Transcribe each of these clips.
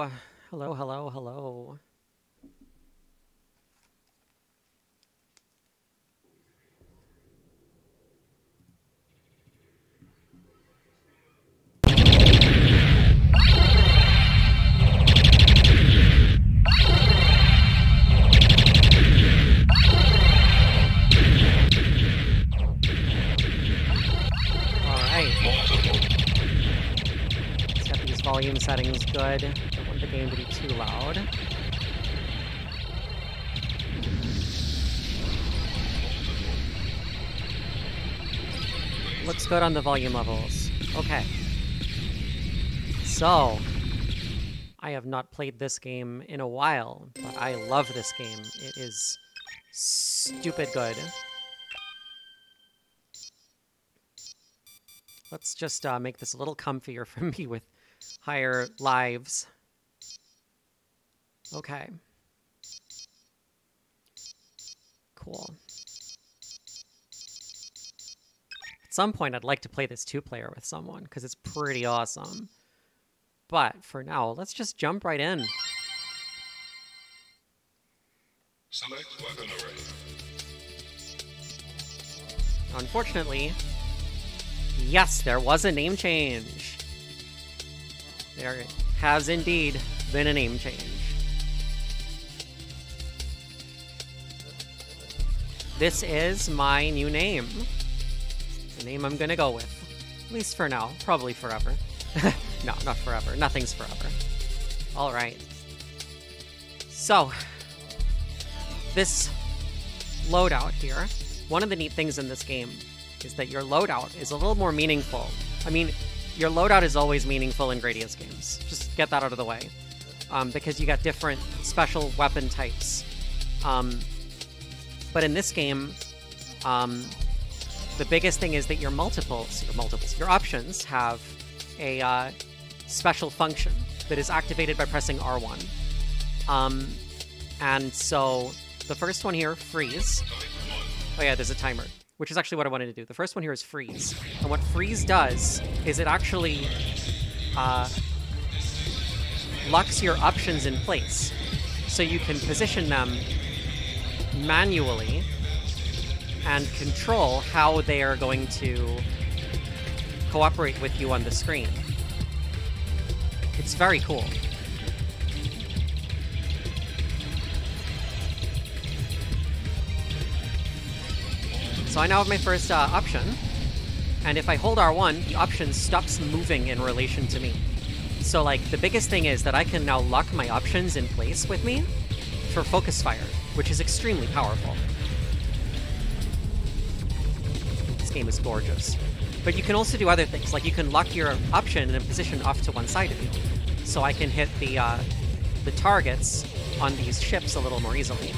Hello. Hello, hello, hello. Volume settings good. Don't want the game to be too loud. Looks good on the volume levels. Okay. So, I have not played this game in a while, but I love this game. It is stupid good. Let's just make this a little comfier for me with higher lives. Okay. Cool. At some point, I'd like to play this two-player with someone, because it's pretty awesome. But for now, let's just jump right in. Select weapon array. Unfortunately, yes, there was a name change. There has indeed been a name change. This is my new name. The name I'm gonna go with. At least for now. Probably forever. No, not forever. Nothing's forever. Alright. So, this loadout here, one of the neat things in this game is that your loadout is a little more meaningful. I mean, your loadout is always meaningful in Gradius games. Just get that out of the way. Because you got different special weapon types. But in this game, the biggest thing is that your options have a special function that is activated by pressing R1. And so the first one here, freeze. Oh yeah, there's a timer, which is actually what I wanted to do. The first one here is freeze. And what freeze does is it actually locks your options in place. So you can position them manually and control how they are going to cooperate with you on the screen. It's very cool. So I now have my first option, and if I hold R1, the option stops moving in relation to me. So like, the biggest thing is that I can now lock my options in place with me for focus fire, which is extremely powerful. This game is gorgeous. But you can also do other things, like you can lock your option in a position off to one side of you. So I can hit the targets on these ships a little more easily.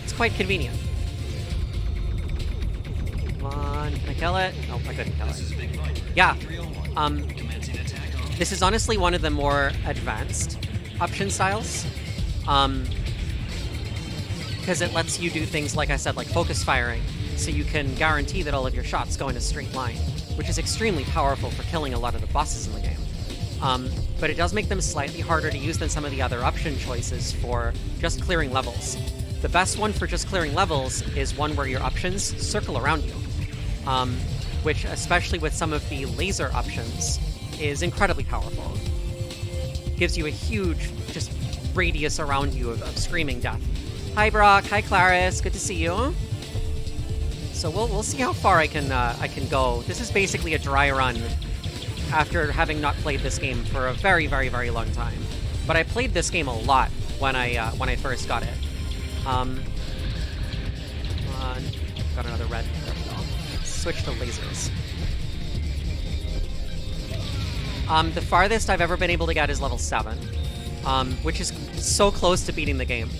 It's quite convenient. Come on, can I kill it? Oh, I couldn't kill it. Yeah. This is honestly one of the more advanced option styles. Because it lets you do things, like I said, like focus firing, so you can guarantee that all of your shots go in a straight line, which is extremely powerful for killing a lot of the bosses in the game. But it does make them slightly harder to use than some of the other option choices for just clearing levels. The best one for just clearing levels is one where your options circle around you, which, especially with some of the laser options, is incredibly powerful. Gives you a huge, just radius around you of screaming death. Hi Brock, hi Claris, good to see you. So we'll see how far I can go. This is basically a dry run after having not played this game for a very, very, very long time. But I played this game a lot when I first got it. Got another red. There we go. Switch to lasers. The farthest I've ever been able to get is level 7, which is so close to beating the game.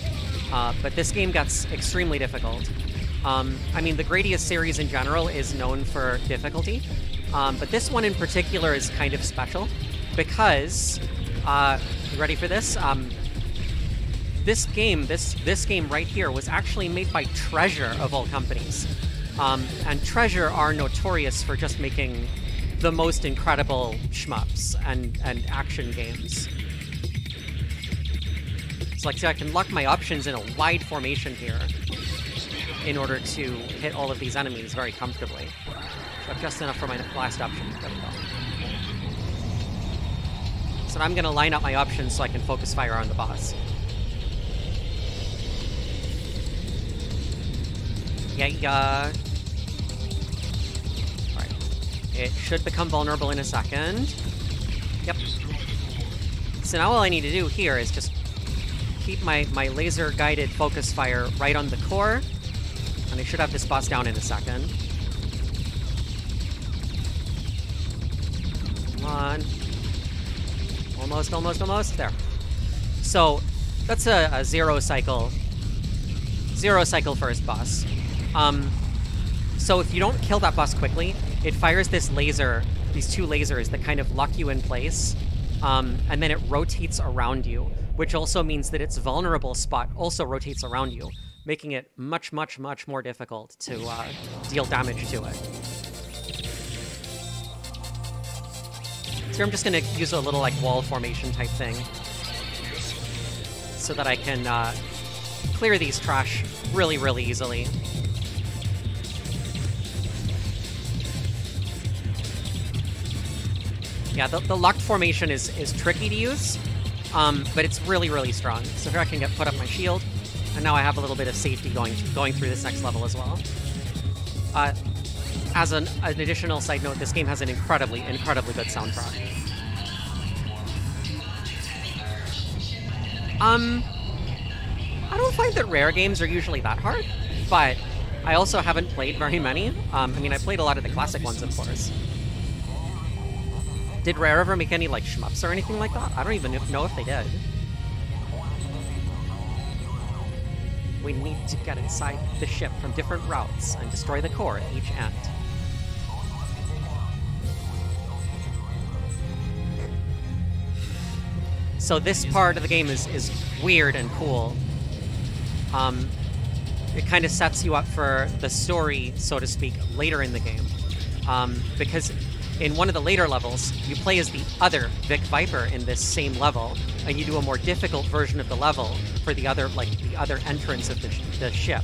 But this game gets extremely difficult. I mean, the Gradius series in general is known for difficulty, but this one in particular is kind of special because, you ready for this? This game right here was actually made by Treasure, of all companies. And Treasure are notorious for just making the most incredible shmups and action games. So like, see, I can lock my options in a wide formation here in order to hit all of these enemies very comfortably. So I've just enough for my last option. There we go. So now I'm going to line up my options so I can focus fire on the boss. Yeah. Alright. It should become vulnerable in a second. Yep. So now all I need to do here is just keep my laser-guided focus fire right on the core, and I should have this boss down in a second. Come on. Almost. There. So, that's a zero cycle first boss. So if you don't kill that boss quickly, it fires this laser, these two lasers that kind of lock you in place, and then it rotates around you, which also means that its vulnerable spot also rotates around you, making it much more difficult to deal damage to it. So I'm just going to use a little like wall formation type thing so that I can clear these trash really easily. Yeah, the locked formation is tricky to use, but it's really strong. So here I can put up my shield, and now I have a little bit of safety going through this next level as well. As an additional side note, this game has an incredibly good soundtrack. I don't find that Rare games are usually that hard, but I also haven't played very many. I mean, I played a lot of the classic ones, of course. Did Rare ever make any, like, shmups or anything like that? I don't even know if they did. We need to get inside the ship from different routes and destroy the core at each end. So this part of the game is weird and cool. It kind of sets you up for the story, so to speak, later in the game. Because in one of the later levels, you play as the other Vic Viper in this same level, and you do a more difficult version of the level for the other entrance of the ship.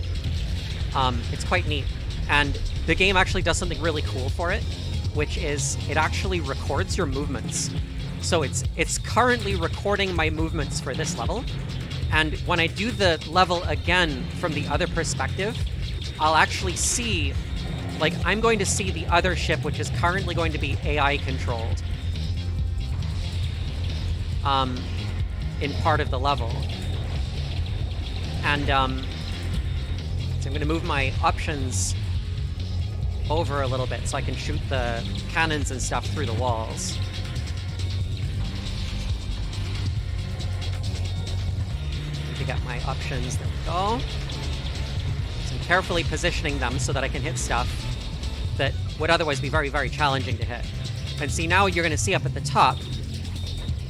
It's quite neat. And the game actually does something really cool for it, which is it actually records your movements. So it's currently recording my movements for this level, and when I do the level again from the other perspective, I'll actually see, like, I'm going to see the other ship, which is currently going to be AI controlled, in part of the level. And so I'm going to move my options over a little bit so I can shoot the cannons and stuff through the walls. To get my options. There we go. So I'm carefully positioning them so that I can hit stuff that would otherwise be very challenging to hit. And see, now you're going to see up at the top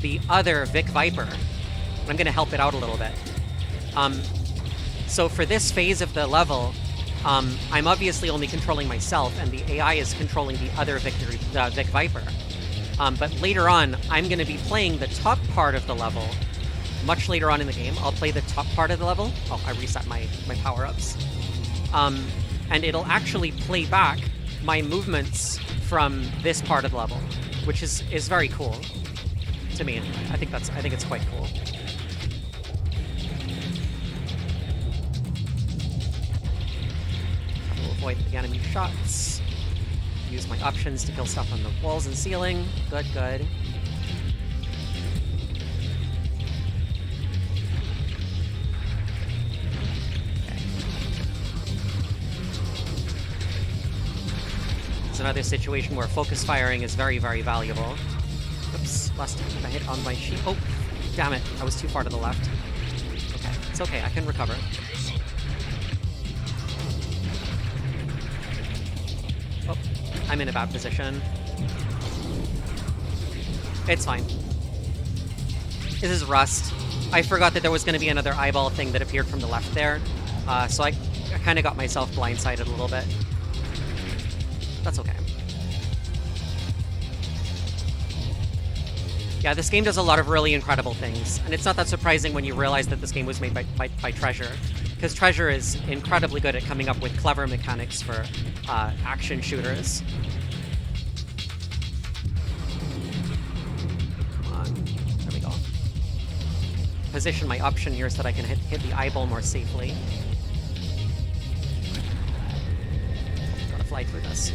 the other Vic Viper. And I'm going to help it out a little bit. So for this phase of the level, I'm obviously only controlling myself, and the AI is controlling the other Vic Viper. But later on, I'm going to be playing the top part of the level. Much later on in the game, I'll play the top part of the level. Oh, I reset my power-ups. And it'll actually play back my movements from this part of the level, which is very cool to me. Anyway. I think it's quite cool. I will avoid the enemy shots. Use my options to kill stuff on the walls and ceiling. Good. It's another situation where focus firing is very valuable. Oops, last time I hit on my sheet. Oh, damn it, I was too far to the left. Okay, it's okay, I can recover. Oh, I'm in a bad position. It's fine. This is Rust. I forgot that there was going to be another eyeball thing that appeared from the left there, so I kind of got myself blindsided a little bit. That's okay. Yeah, this game does a lot of really incredible things, and it's not that surprising when you realize that this game was made by Treasure, because Treasure is incredibly good at coming up with clever mechanics for action shooters. Come on, there we go. Position my option here so that I can hit the eyeball more safely. Gotta fly through this.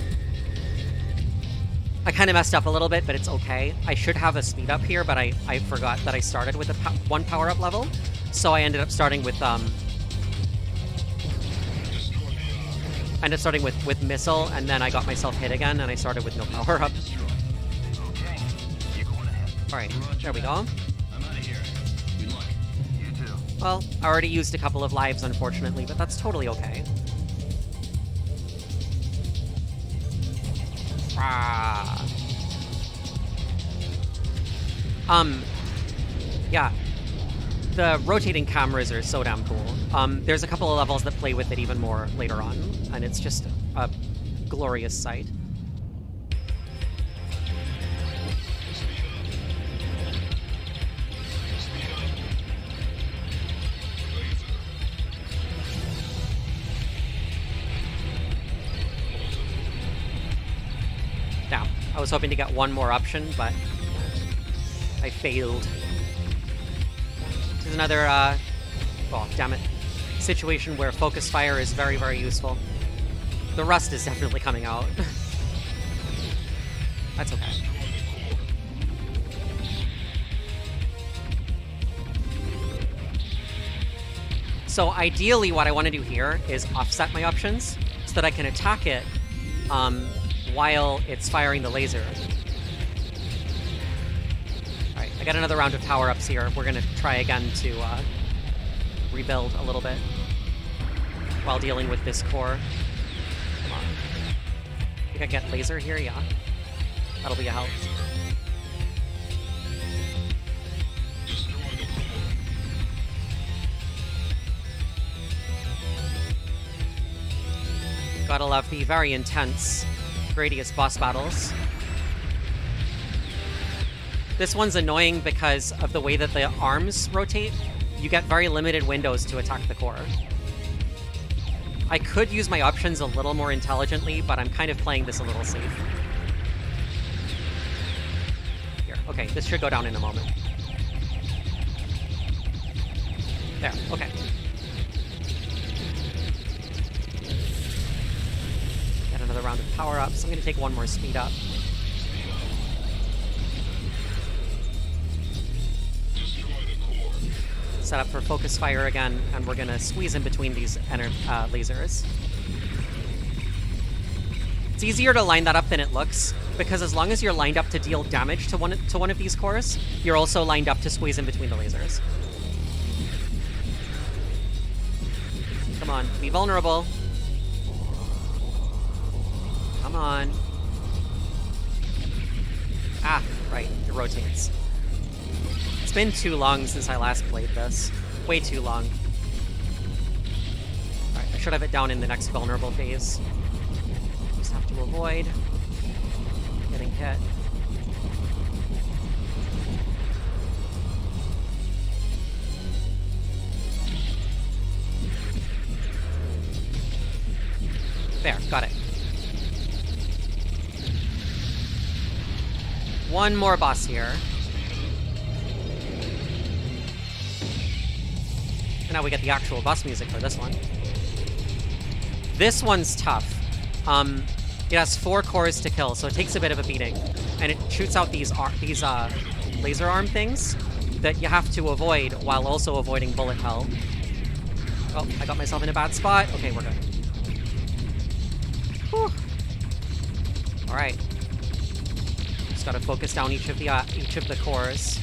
I kind of messed up a little bit, but it's okay. I should have a speed up here, but I forgot that I started with one power-up level, so I ended up starting with with missile, and then I got myself hit again, and I started with no power-up. Alright, there we go. Well, I already used a couple of lives, unfortunately, but that's totally okay. Yeah. The rotating cameras are so damn cool. There's a couple of levels that play with it even more later on, and it's just a glorious sight. Now, I was hoping to get one more option, but I failed. This is another, oh, damn it, situation where focus fire is very, very useful. The rust is definitely coming out. That's okay. So ideally what I want to do here is offset my options so that I can attack it while it's firing the laser. Alright, I got another round of power-ups here. We're gonna try again to rebuild a little bit while dealing with this core. Come on. I think I get laser here? Yeah. That'll be a help. Gotta love the very intense Gradius boss battles. This one's annoying because of the way that the arms rotate. You get very limited windows to attack the core. I could use my options a little more intelligently, but I'm kind of playing this a little safe. Here, okay, this should go down in a moment. There, okay. Get another round of power-ups. I'm gonna take one more speed up. Set up for focus fire again, and we're gonna squeeze in between these lasers. It's easier to line that up than it looks, because as long as you're lined up to deal damage to one of these cores, you're also lined up to squeeze in between the lasers. Come on, be vulnerable. Come on. Ah, right, it rotates. It's been too long since I last played this. Way too long. Alright, I should have it down in the next vulnerable phase. Just have to avoid getting hit. There, got it. One more boss here. And now we get the actual boss music for this one. This one's tough. It has 4 cores to kill, so it takes a bit of a beating. And it shoots out these laser arm things that you have to avoid while also avoiding bullet hell. Oh, I got myself in a bad spot. Okay, we're good. Whew. Alright. Just gotta focus down each of the cores.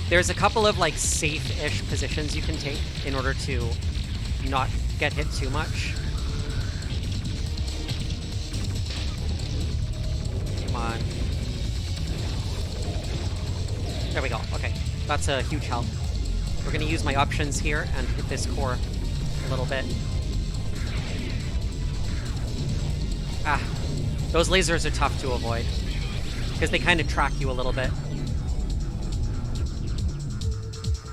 There's a couple of, like, safe-ish positions you can take in order to not get hit too much. Come on. There we go. Okay. That's a huge help. We're gonna use my options here and hit this core a little bit. Ah, those lasers are tough to avoid because they kind of track you a little bit.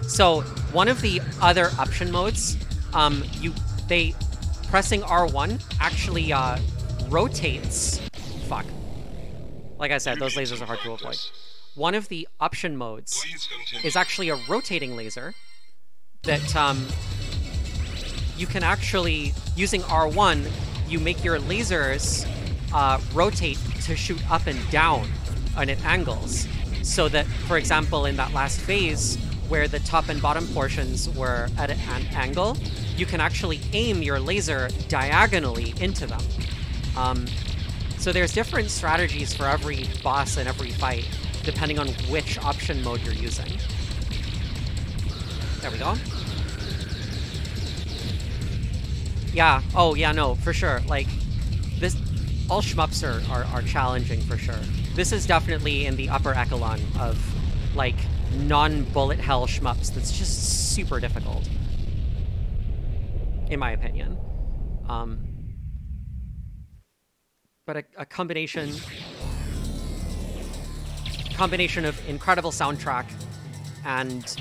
So one of the other option modes, pressing R1 actually rotates. Fuck. Like I said, those lasers are hard to avoid. One of the option modes is actually a rotating laser that you can actually, using R1, you make your lasers rotate to shoot up and down and at angles. So that, for example, in that last phase, where the top and bottom portions were at an angle, you can actually aim your laser diagonally into them. So there's different strategies for every boss and every fight, depending on which option mode you're using. There we go. Yeah, oh yeah, no, for sure. Like, this, all shmups are challenging for sure. This is definitely in the upper echelon of, like, non-bullet hell shmups that's just super difficult, in my opinion. But a combination of incredible soundtrack and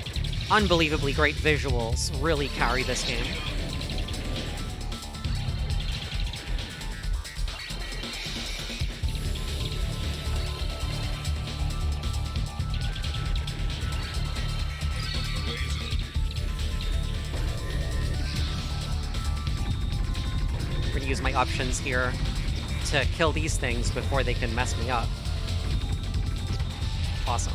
unbelievably great visuals really carry this game. I'm gonna use my options here to kill these things before they can mess me up. Awesome.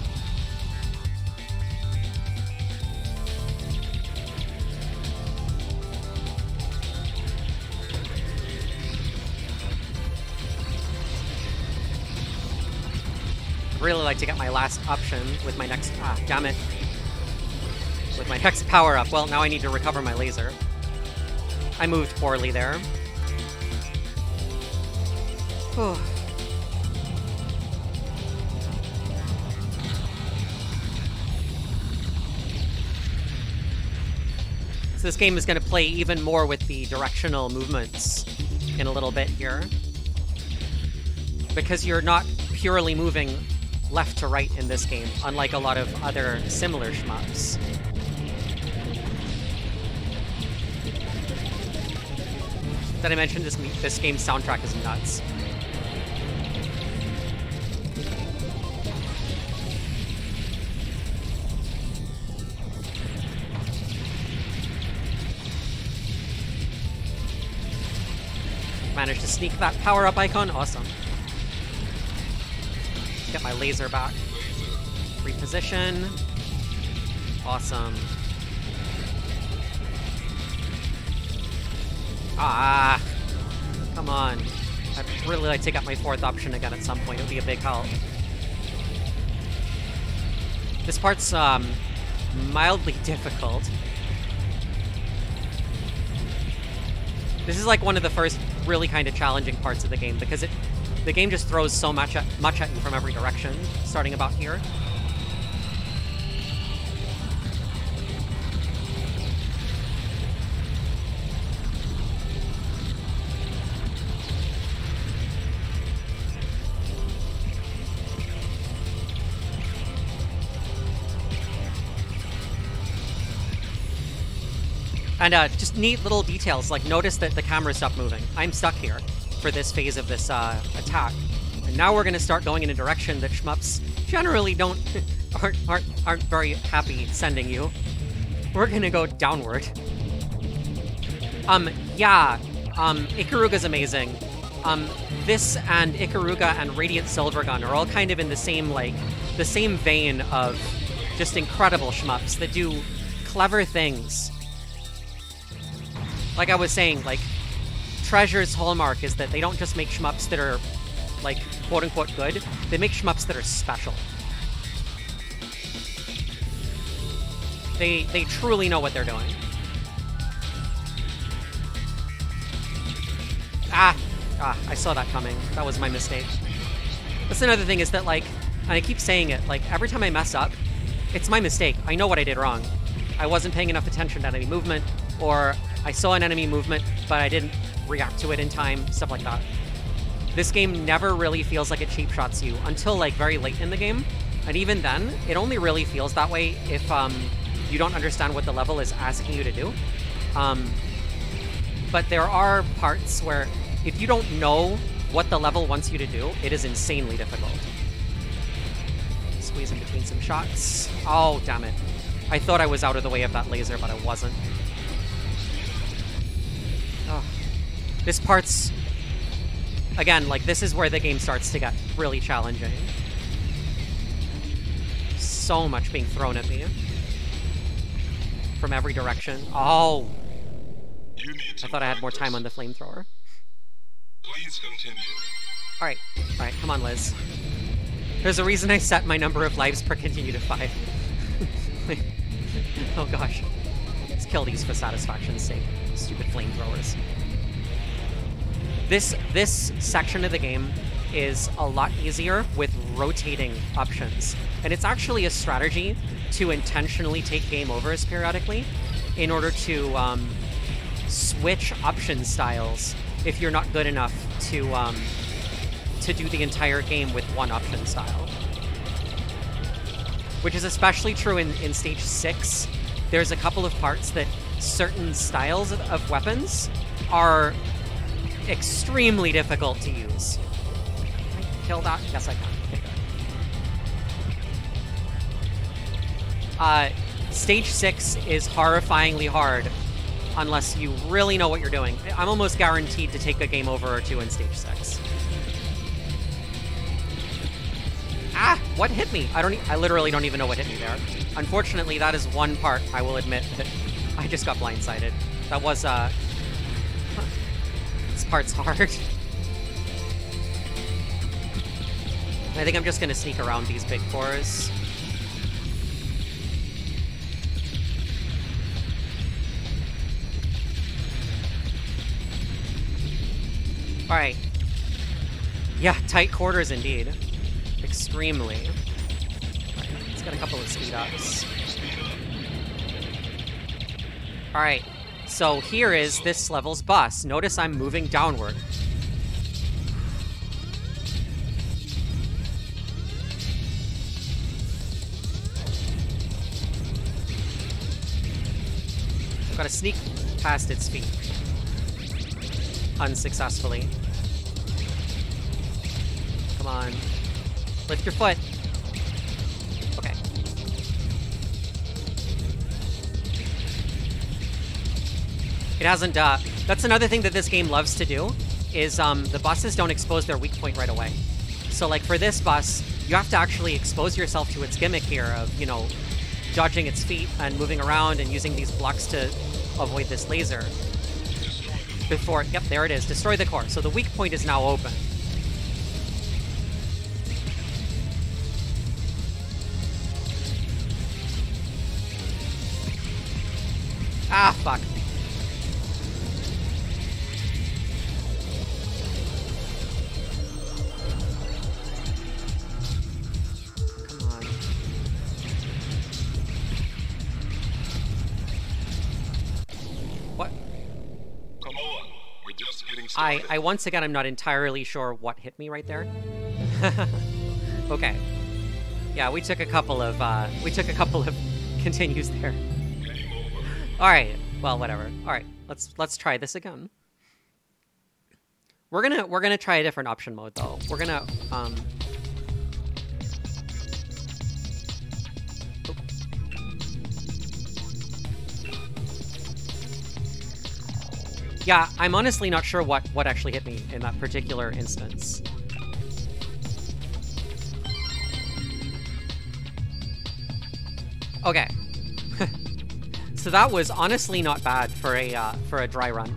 I'd really like to get my last option with my next... Ah, damn it. With my next power-up. Well, now I need to recover my laser. I moved poorly there. Whew. So this game is going to play even more with the directional movements in a little bit here. Because you're not purely moving left to right in this game, unlike a lot of other similar shmups. Did I mention this game's soundtrack is nuts? Managed to sneak that power-up icon. Awesome. Get my laser back. Reposition. Awesome. Ah! Come on. I'd really like to get my fourth option again at some point. It would be a big help. This part's mildly difficult. This is like one of the first really kind of challenging parts of the game because the game just throws so much at you from every direction, starting about here. And just neat little details, like notice that the camera stopped moving. I'm stuck here for this phase of this attack. And now we're gonna start going in a direction that shmups generally aren't very happy sending you. We're gonna go downward. Ikaruga's amazing. This and Ikaruga and Radiant Silvergun are all kind of in the same vein of just incredible shmups that do clever things. Like I was saying, like, Treasure's hallmark is that they don't just make shmups that are, like, quote-unquote good, they make shmups that are special. They truly know what they're doing. I saw that coming. That was my mistake. That's another thing is that, like, and I keep saying it, like, every time I mess up, it's my mistake. I know what I did wrong. I wasn't paying enough attention to enemy movement, or I saw an enemy movement, but I didn't react to it in time, stuff like that. This game never really feels like it cheap shots you until like very late in the game. And even then, it only really feels that way if you don't understand what the level is asking you to do. But there are parts where if you don't know what the level wants you to do, it is insanely difficult. Squeeze in between some shots. Oh, damn it. I thought I was out of the way of that laser, but I wasn't. Oh. This part's... Again, like, this is where the game starts to get really challenging. So much being thrown at me. From every direction. Oh! I thought I had more time on the flamethrower. Please continue. Alright, come on, Liz. There's a reason I set my number of lives per continue to 5. Oh gosh. Let's kill these for satisfaction's sake. Stupid flamethrowers. This section of the game is a lot easier with rotating options. And it's actually a strategy to intentionally take game overs periodically in order to switch option styles if you're not good enough to do the entire game with one option style. Which is especially true in Stage 6. There's a couple of parts that certain styles of weapons are extremely difficult to use. Can I kill that? Yes, I can. Okay, good. Stage 6 is horrifyingly hard unless you really know what you're doing. I'm almost guaranteed to take a game over or two in Stage 6. Ah! What hit me? I literally don't even know what hit me there. Unfortunately, that is one part, I will admit, that I just got blindsided. That was, this part's hard. I think I'm just gonna sneak around these big cores. Alright. Yeah, tight quarters indeed. Extremely. Alright, let's get a couple of speed ups. Alright, so here is this level's boss. Notice I'm moving downward. I've got to sneak past its feet. Unsuccessfully. Come on. Lift your foot. Okay. It hasn't, that's another thing that this game loves to do, is, the bosses don't expose their weak point right away. So, like, for this boss, you have to actually expose yourself to its gimmick here of, you know, dodging its feet and moving around and using these blocks to avoid this laser. Before, yep, there it is. Destroy the core. So the weak point is now open. Ah, fuck. Come on. What? Come on, we're just getting started. I once again, I'm not entirely sure what hit me right there. Okay. Yeah, we took a couple of continues there. All right. Well, whatever. All right. Let's try this again. We're gonna try a different option mode though. We're gonna Yeah, I'm honestly not sure what actually hit me in that particular instance. Okay. So that was honestly not bad for a dry run.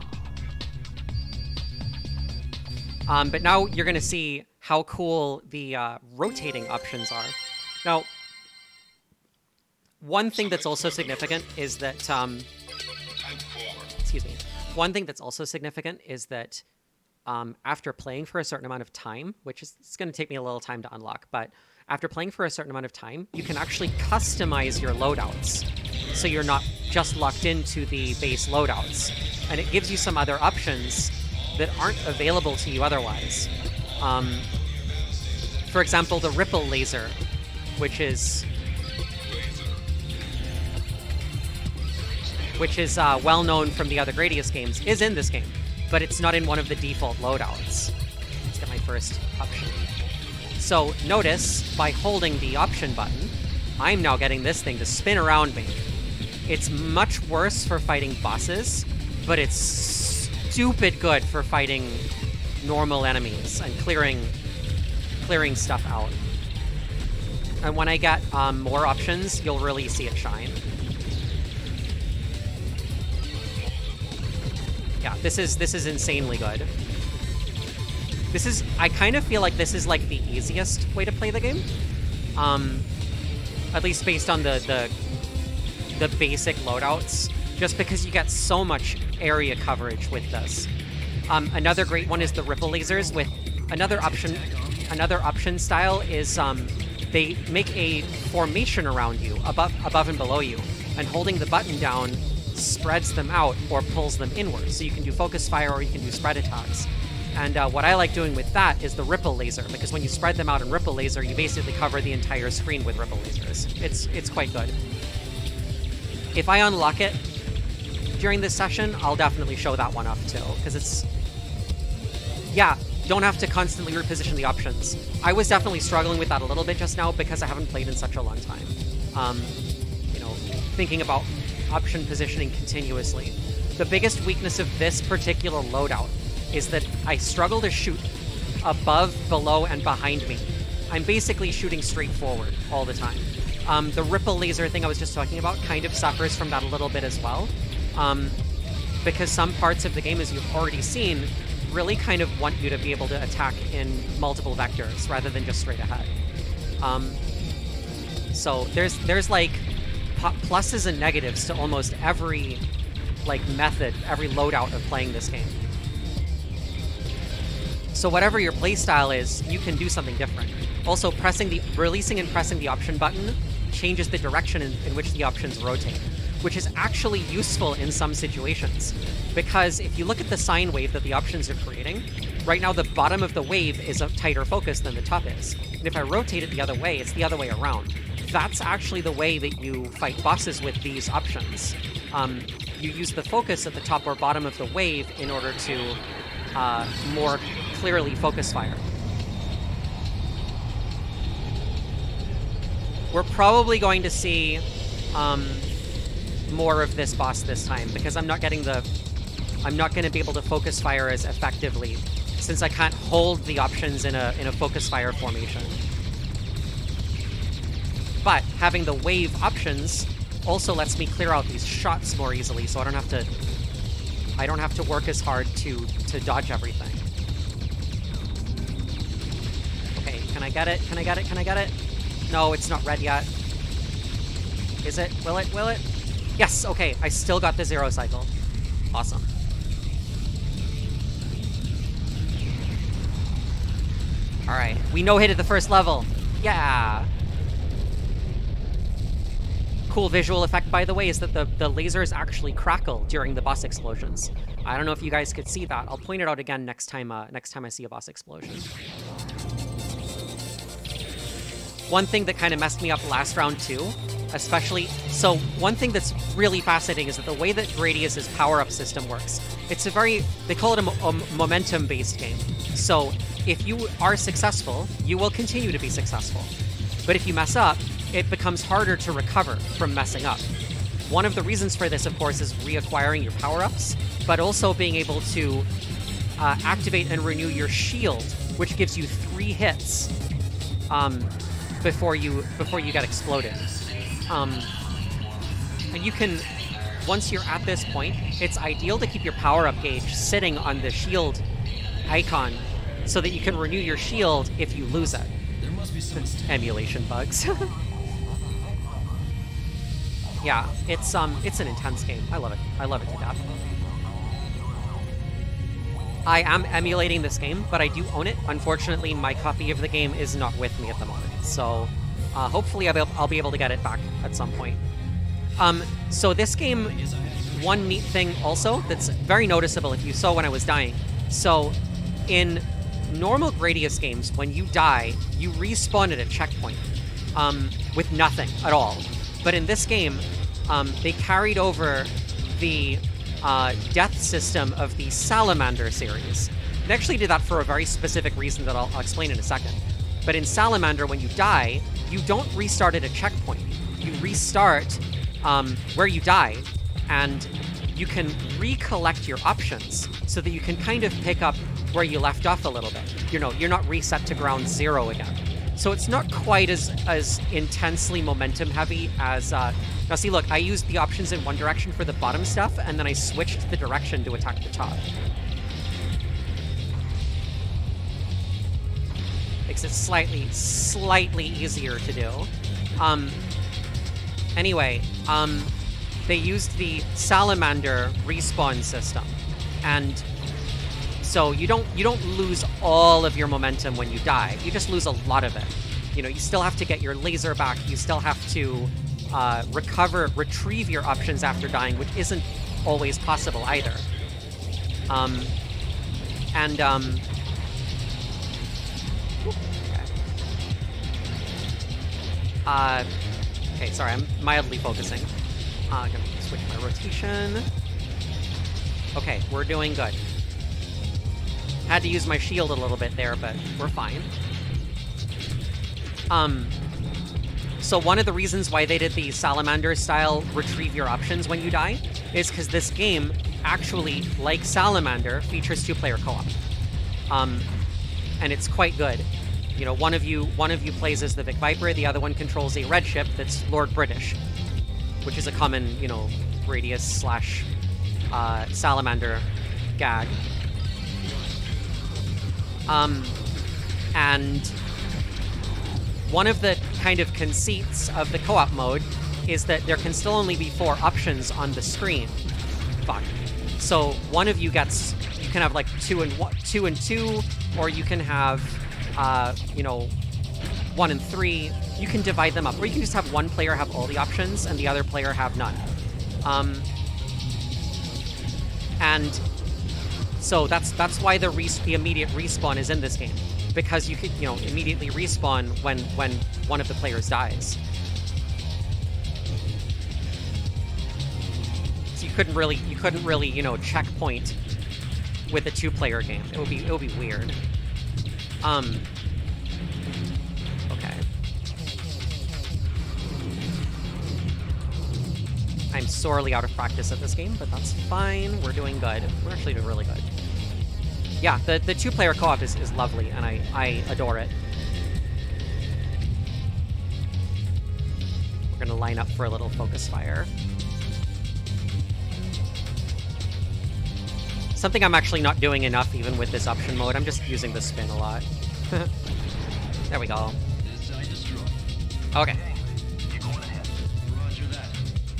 But now you're gonna see how cool the rotating options are. Now, one thing that's also significant is that excuse me. One thing that's also significant is that after playing for a certain amount of time, which is it's going to take me a little time to unlock, but after playing for a certain amount of time, you can actually customize your loadouts. So you're not just locked into the base loadouts. And it gives you some other options that aren't available to you otherwise. For example, the Ripple Laser, which is well known from the other Gradius games, is in this game, but it's not in one of the default loadouts. Let's get my first option. So notice, by holding the option button, I'm now getting this thing to spin around me. It's much worse for fighting bosses, but it's stupid good for fighting normal enemies and clearing stuff out. And when I get more options, you'll really see it shine. Yeah, this is insanely good. I kind of feel like this is like the easiest way to play the game. At least based on the basic loadouts, just because you get so much area coverage with this. Another great one is the Ripple Lasers with another option style is they make a formation around you, above and below you, and holding the button down spreads them out or pulls them inward. So you can do focus fire or you can do spread attacks. And what I like doing with that is the Ripple Laser, because when you spread them out in Ripple Laser, you basically cover the entire screen with Ripple Lasers. It's quite good. If I unlock it during this session, I'll definitely show that one off too, because it's... Yeah, don't have to constantly reposition the options. I was definitely struggling with that a little bit just now because I haven't played in such a long time. You know, thinking about option positioning continuously. The biggest weakness of this particular loadout is that I struggle to shoot above, below, and behind me. I'm basically shooting straight forward all the time. The Ripple Laser thing I was just talking about kind of suffers from that a little bit as well. Because some parts of the game, as you've already seen, really kind of want you to be able to attack in multiple vectors rather than just straight ahead. So there's like pluses and negatives to almost every like method, every loadout of playing this game. So whatever your playstyle is, you can do something different. Also, releasing and pressing the option button changes the direction in which the options rotate, which is actually useful in some situations. Because if you look at the sine wave that the options are creating, right now the bottom of the wave is a tighter focus than the top is. And if I rotate it the other way, it's the other way around. That's actually the way that you fight bosses with these options. You use the focus at the top or bottom of the wave in order to more clearly focus fire. We're probably going to see more of this boss this time, because I'm not going to be able to focus fire as effectively since I can't hold the options in a focus fire formation. But having the wave options also lets me clear out these shots more easily, so I don't have to work as hard to dodge everything. Okay, can I get it? Can I get it? Can I get it? No, it's not red yet. Is it? Will it? Will it? Yes, okay, I still got the 0 cycle. Awesome. Alright, we no-hitted the first level. Yeah! Cool visual effect, by the way, is that the lasers actually crackle during the boss explosions. I don't know if you guys could see that. I'll point it out again next time I see a boss explosion. One thing that kind of messed me up last round too, especially... So one thing that's really fascinating is that the way that Gradius's power-up system works, it's a very... They call it a momentum-based game. So if you are successful, you will continue to be successful. But if you mess up, it becomes harder to recover from messing up. One of the reasons for this, of course, is reacquiring your power-ups, but also being able to activate and renew your shield, which gives you 3 hits before you get exploded. And you can, once you're at this point, it's ideal to keep your power-up gauge sitting on the shield icon so that you can renew your shield if you lose it. There must be some Emulation bugs. Yeah, it's an intense game. I love it. I love it to death. I am emulating this game, but I do own it. Unfortunately, my copy of the game is not with me at the moment, so hopefully I'll be able to get it back at some point. So this game, one neat thing also that's very noticeable if you saw when I was dying. So in normal Gradius games, when you die, you respawn at a checkpoint with nothing at all. But in this game, they carried over the death system of the Salamander series. They actually did that for a very specific reason that I'll explain in a second. But in Salamander, when you die, you don't restart at a checkpoint. You restart where you died, and you can recollect your options so that you can kind of pick up where you left off a little bit. You're not reset to ground zero again. So it's not quite as intensely momentum heavy as... Now see, look, I used the options in one direction for the bottom stuff, and then I switched the direction to attack the top. Makes it slightly easier to do. Anyway, they used the Salamander respawn system, and so you don't lose all of your momentum when you die. You just lose a lot of it. You still have to get your laser back. You still have to retrieve your options after dying, which isn't always possible either. Okay, sorry, I'm mildly focusing. I'm gonna switch my rotation. Okay, we're doing good. Had to use my shield a little bit there, but we're fine. So one of the reasons why they did the Salamander-style retrieve your options when you die is because this game actually, like Salamander, features two-player co-op. And it's quite good. One of you plays as the Vic Viper, the other one controls a red ship that's Lord British, which is a common, Gradius / Salamander gag. And one of the kind of conceits of the co-op mode is that there can still only be 4 options on the screen. Fuck. So one of you can have like 2 and 2, or you can have 1 and 3. You can divide them up, or you can just have one player have all the options and the other player have none. And so that's why the immediate respawn is in this game, because you could immediately respawn when one of the players dies. So you couldn't really checkpoint with a 2-player game. It would be weird. Okay. I'm sorely out of practice at this game, but that's fine. We're doing good. We're actually doing really good. Yeah, the 2-player co-op is lovely, and I adore it. We're gonna line up for a little focus fire. Something I'm actually not doing enough even with this option mode. I'm just using the spin a lot. There we go. Okay. You're going ahead. Roger that.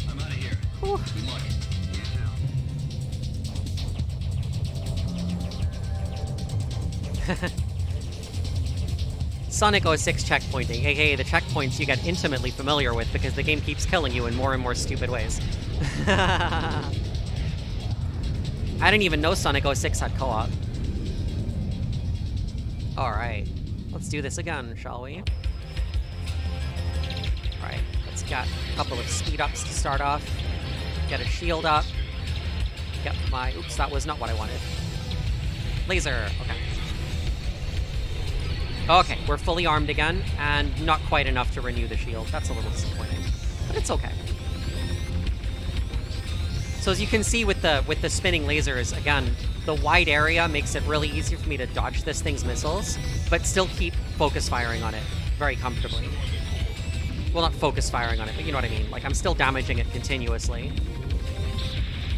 I'm out of here. Whew. Good luck. You too. Sonic 06 checkpointing, aka the checkpoints you get intimately familiar with because the game keeps killing you in more and more stupid ways. I didn't even know Sonic 06 had co-op. Alright, let's do this again, shall we? Alright, let's get a couple of speed-ups to start off. Get a shield up. Get my... Oops, that was not what I wanted. Laser, okay. Okay, we're fully armed again, and not quite enough to renew the shield. That's a little disappointing, but it's okay. So as you can see with the spinning lasers, again, the wide area makes it really easy for me to dodge this thing's missiles, but still keep focus firing on it very comfortably. Well, not focus firing on it, but you know what I mean. Like, I'm still damaging it continuously.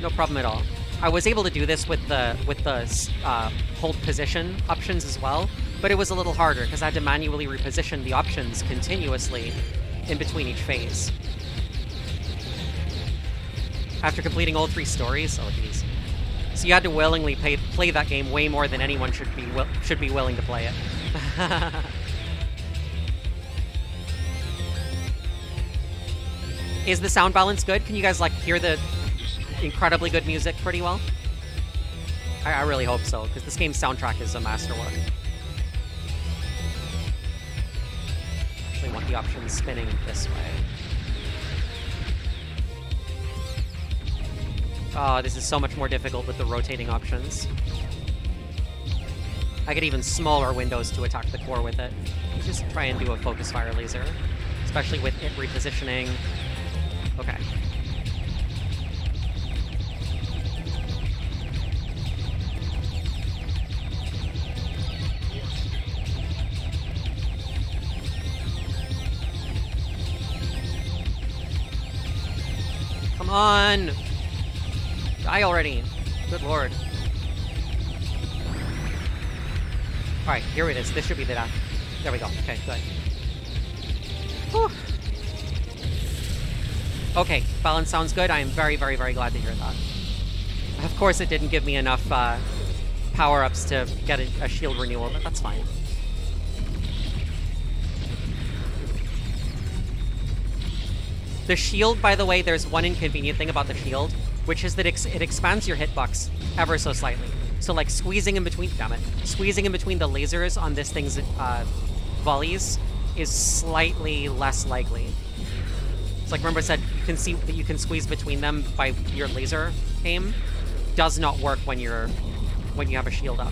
No problem at all. I was able to do this with the hold position options as well, but it was a little harder because I had to manually reposition the options continuously in between each phase. After completing all 3 stories, oh geez. So you had to willingly play that game way more than anyone should be willing to play it. Is the sound balance good? Can you guys like hear the incredibly good music pretty well? I really hope so, because this game's soundtrack is a masterwork. actually want the option spinning this way. Oh, this is so much more difficult with the rotating options. I get even smaller windows to attack the core with it. Just try and do a focus fire laser, especially with it repositioning. Okay. Come on! Die already! Good lord. Alright, here it is. This should be the death. There we go. Okay, good. Whew. Okay, balance sounds good. I am very, very, very glad to hear that. Of course, it didn't give me enough power-ups to get a shield renewal, but that's fine. The shield, by the way, there's one inconvenient thing about the shield, which is that it expands your hitbox ever so slightly. So, like, squeezing in between... Damn it. Squeezing in between the lasers on this thing's volleys is slightly less likely. So, like, remember I said, you can see that you can squeeze between them by your laser aim. Does not work when you have a shield up.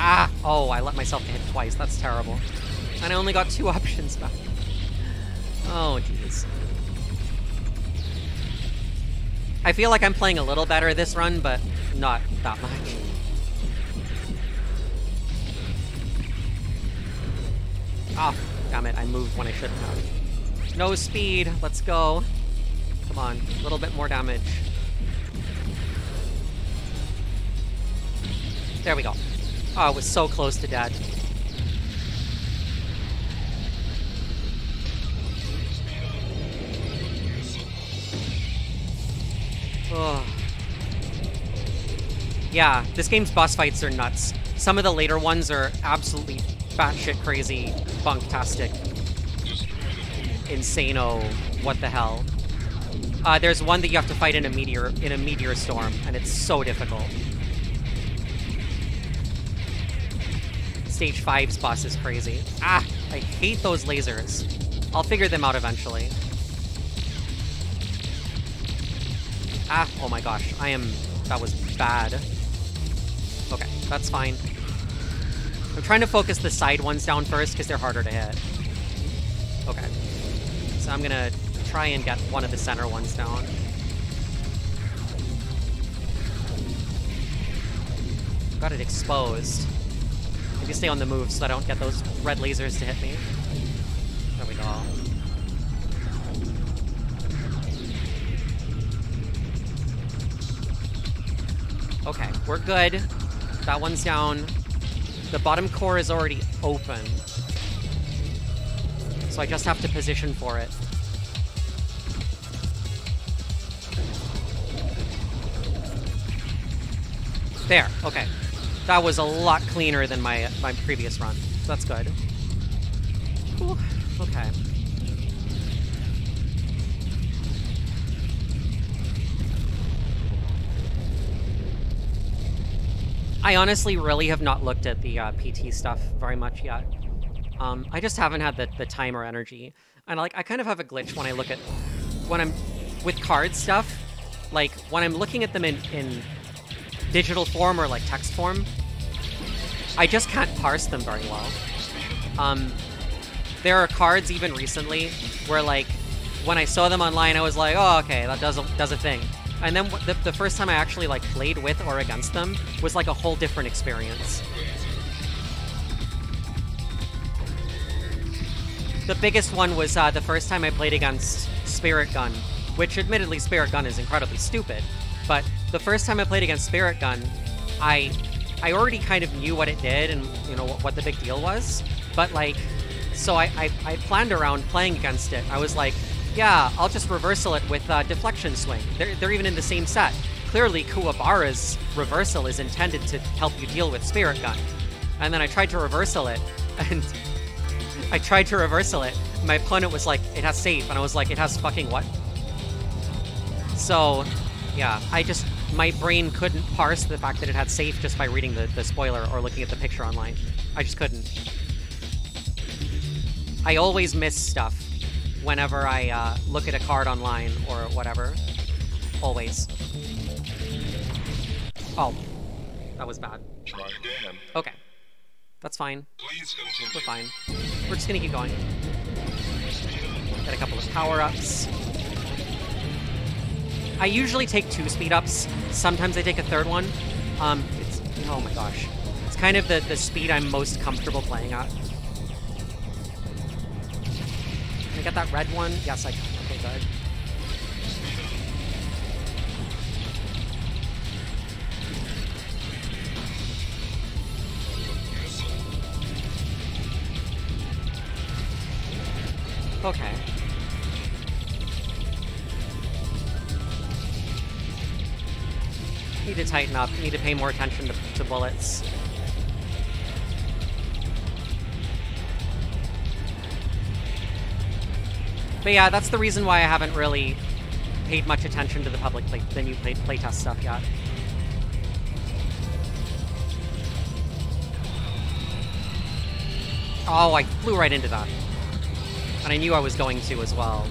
Ah! Oh, I let myself hit twice. That's terrible. And I only got 2 options back. Oh, jeez. I feel like I'm playing a little better this run, but not that much. Ah, damn it. I moved when I shouldn't have. No speed. Let's go. Come on. A little bit more damage. There we go. Oh, it was so close to dead. Oh. Yeah, this game's boss fights are nuts. Some of the later ones are absolutely batshit crazy, bunktastic, insano, what the hell. There's one that you have to fight in a meteor storm, and it's so difficult. Stage 5's boss is crazy. Ah, I hate those lasers. I'll figure them out eventually. Ah, oh my gosh, that was bad. Okay, that's fine. I'm trying to focus the side ones down first because they're harder to hit. Okay. So I'm gonna try and get one of the center ones down. Got it exposed. Maybe stay on the move so I don't get those red lasers to hit me. There we go. Okay, we're good. That one's down. The bottom core is already open. So I just have to position for it. There, okay. That was a lot cleaner than my previous run. That's good. Whew, okay. I honestly really have not looked at the PT stuff very much yet. I just haven't had the time or energy. And like, I kind of have a glitch when I look at... When I'm... With card stuff, like, when I'm looking at them in digital form or like text form, I just can't parse them very well. There are cards even recently where like, when I saw them online, I was like, oh, okay, that does a thing. And then the first time I actually like played with or against them was like a whole different experience. The biggest one was the first time I played against Spirit Gun, which admittedly Spirit Gun is incredibly stupid, but the first time I played against Spirit Gun, I already kind of knew what it did and, you know, what the big deal was, but like, so I planned around playing against it. I was like, yeah, I'll just reversal it with Deflection Swing. They're even in the same set. Clearly, Kuwabara's reversal is intended to help you deal with Spirit Gun. And then I tried to reversal it, and my opponent was like, it has safe, and I was like, it has fucking what? So, yeah, my brain couldn't parse the fact that it had safe just by reading the spoiler or looking at the picture online. I just couldn't. I always miss stuff whenever I look at a card online or whatever. Always. Oh, that was bad. Try again. Okay. That's fine. Please continue. We're fine. We're just gonna keep going. Get a couple of power-ups. I usually take 2 speed-ups. Sometimes I take a 3rd one. It's... oh my gosh. It's kind of the speed I'm most comfortable playing at. Can I get that red one? Yes, I can. Okay, good. Okay. Need to tighten up. Need to pay more attention to bullets. But yeah, that's the reason why I haven't really paid much attention to the public the new playtest stuff yet. Oh, I flew right into that. And I knew I was going to as well.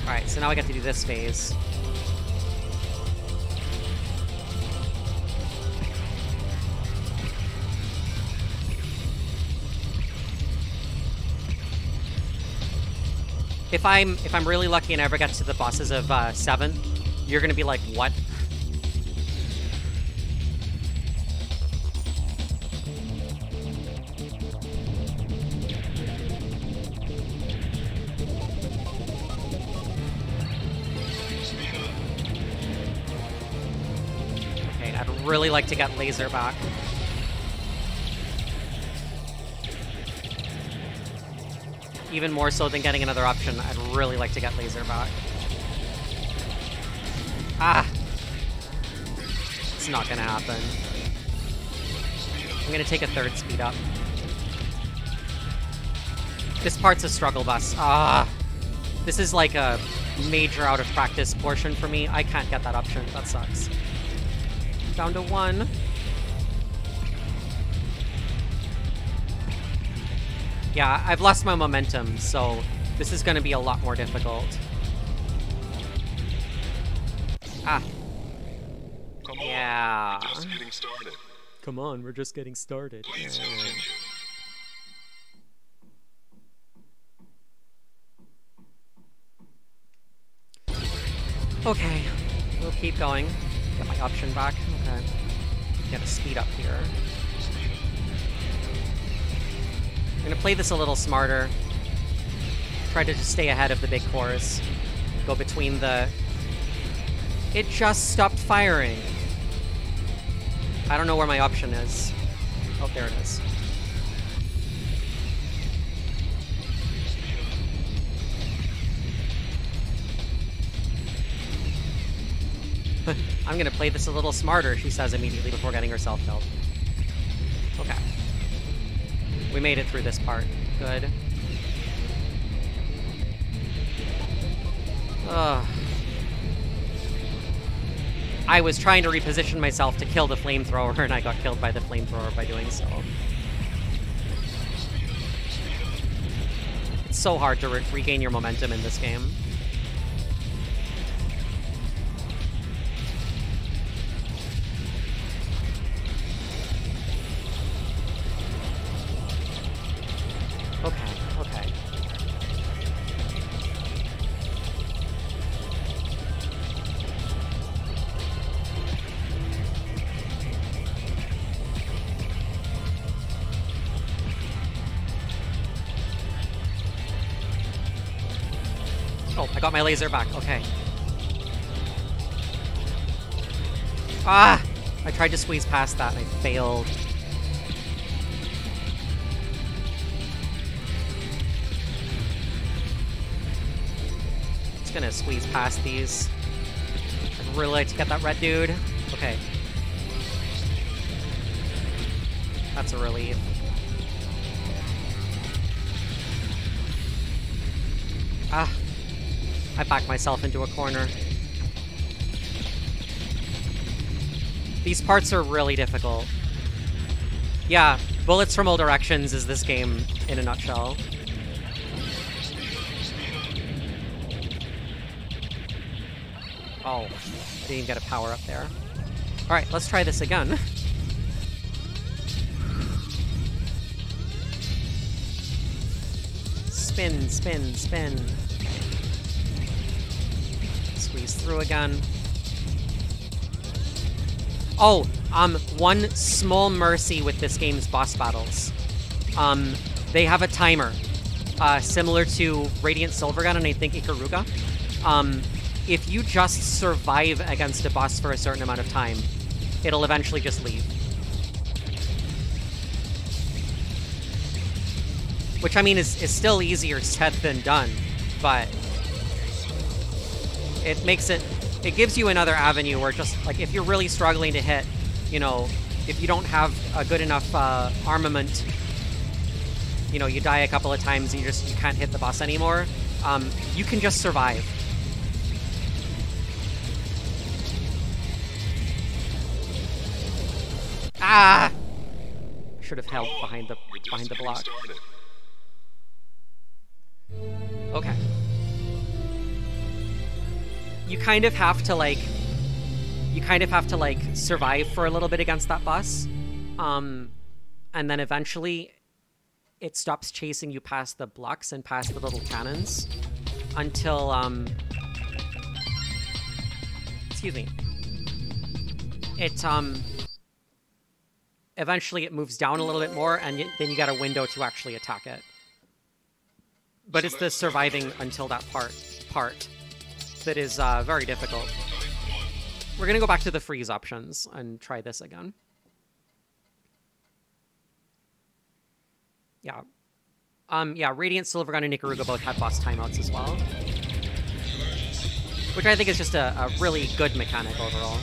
Alright, so now I get to do this phase. If I'm really lucky and I ever get to the bosses of 7, you're gonna be like, what? Okay, I'd really like to get laser back. Even more so than getting another option, I'd really like to get laser back. Ah! It's not gonna happen. I'm gonna take a 3rd speed up. This part's a struggle bus. Ah! This is like a major out of practice portion for me. I can't get that option. That sucks. Down to 1. Yeah, I've lost my momentum, so this is going to be a lot more difficult. Ah. Come on. Yeah. We're just getting started. Come on, we're just getting started. Please continue. Okay, we'll keep going. Get my option back. Okay. Get a speed up here. I'm gonna play this a little smarter. Try to just stay ahead of the big cores. Go between the... It just stopped firing. I don't know where my option is. Oh, there it is. I'm gonna play this a little smarter, she says immediately before getting herself killed. Okay. We made it through this part. Good. Ugh. I was trying to reposition myself to kill the flamethrower, and I got killed by the flamethrower by doing so. It's so hard to regain your momentum in this game. Okay, okay. Oh, I got my laser back. Okay. Ah! I tried to squeeze past that and I failed. Just gonna squeeze past these. I'd really like to get that red dude. Okay. That's a relief. Ah. I backed myself into a corner. These parts are really difficult. Yeah, bullets from all directions is this game in a nutshell. Oh, I didn't even get a power up there. Alright, let's try this again. Spin, spin, spin. Squeeze through again. Oh, one small mercy with this game's boss battles. They have a timer, similar to Radiant Silvergun and I think Ikaruga. If you just survive against a boss for a certain amount of time, it'll eventually just leave. Which, I mean, is still easier said than done, but it makes it... It gives you another avenue where just, like, if you're really struggling to hit, you know, if you don't have a good enough armament, you know, you die a couple of times and you can't hit the boss anymore, you can just survive. Ah! I should have held behind the block. Okay. You kind of have to like survive for a little bit against that boss. And then eventually it stops chasing you past the blocks and past the little cannons until excuse me. Eventually it moves down a little bit more, and then you got a window to actually attack it. But it's the surviving until that part that is very difficult. We're gonna go back to the freeze options and try this again. Yeah. Yeah, Radiant Silvergun and Ikaruga both had boss timeouts as well. Which I think is just a really good mechanic overall.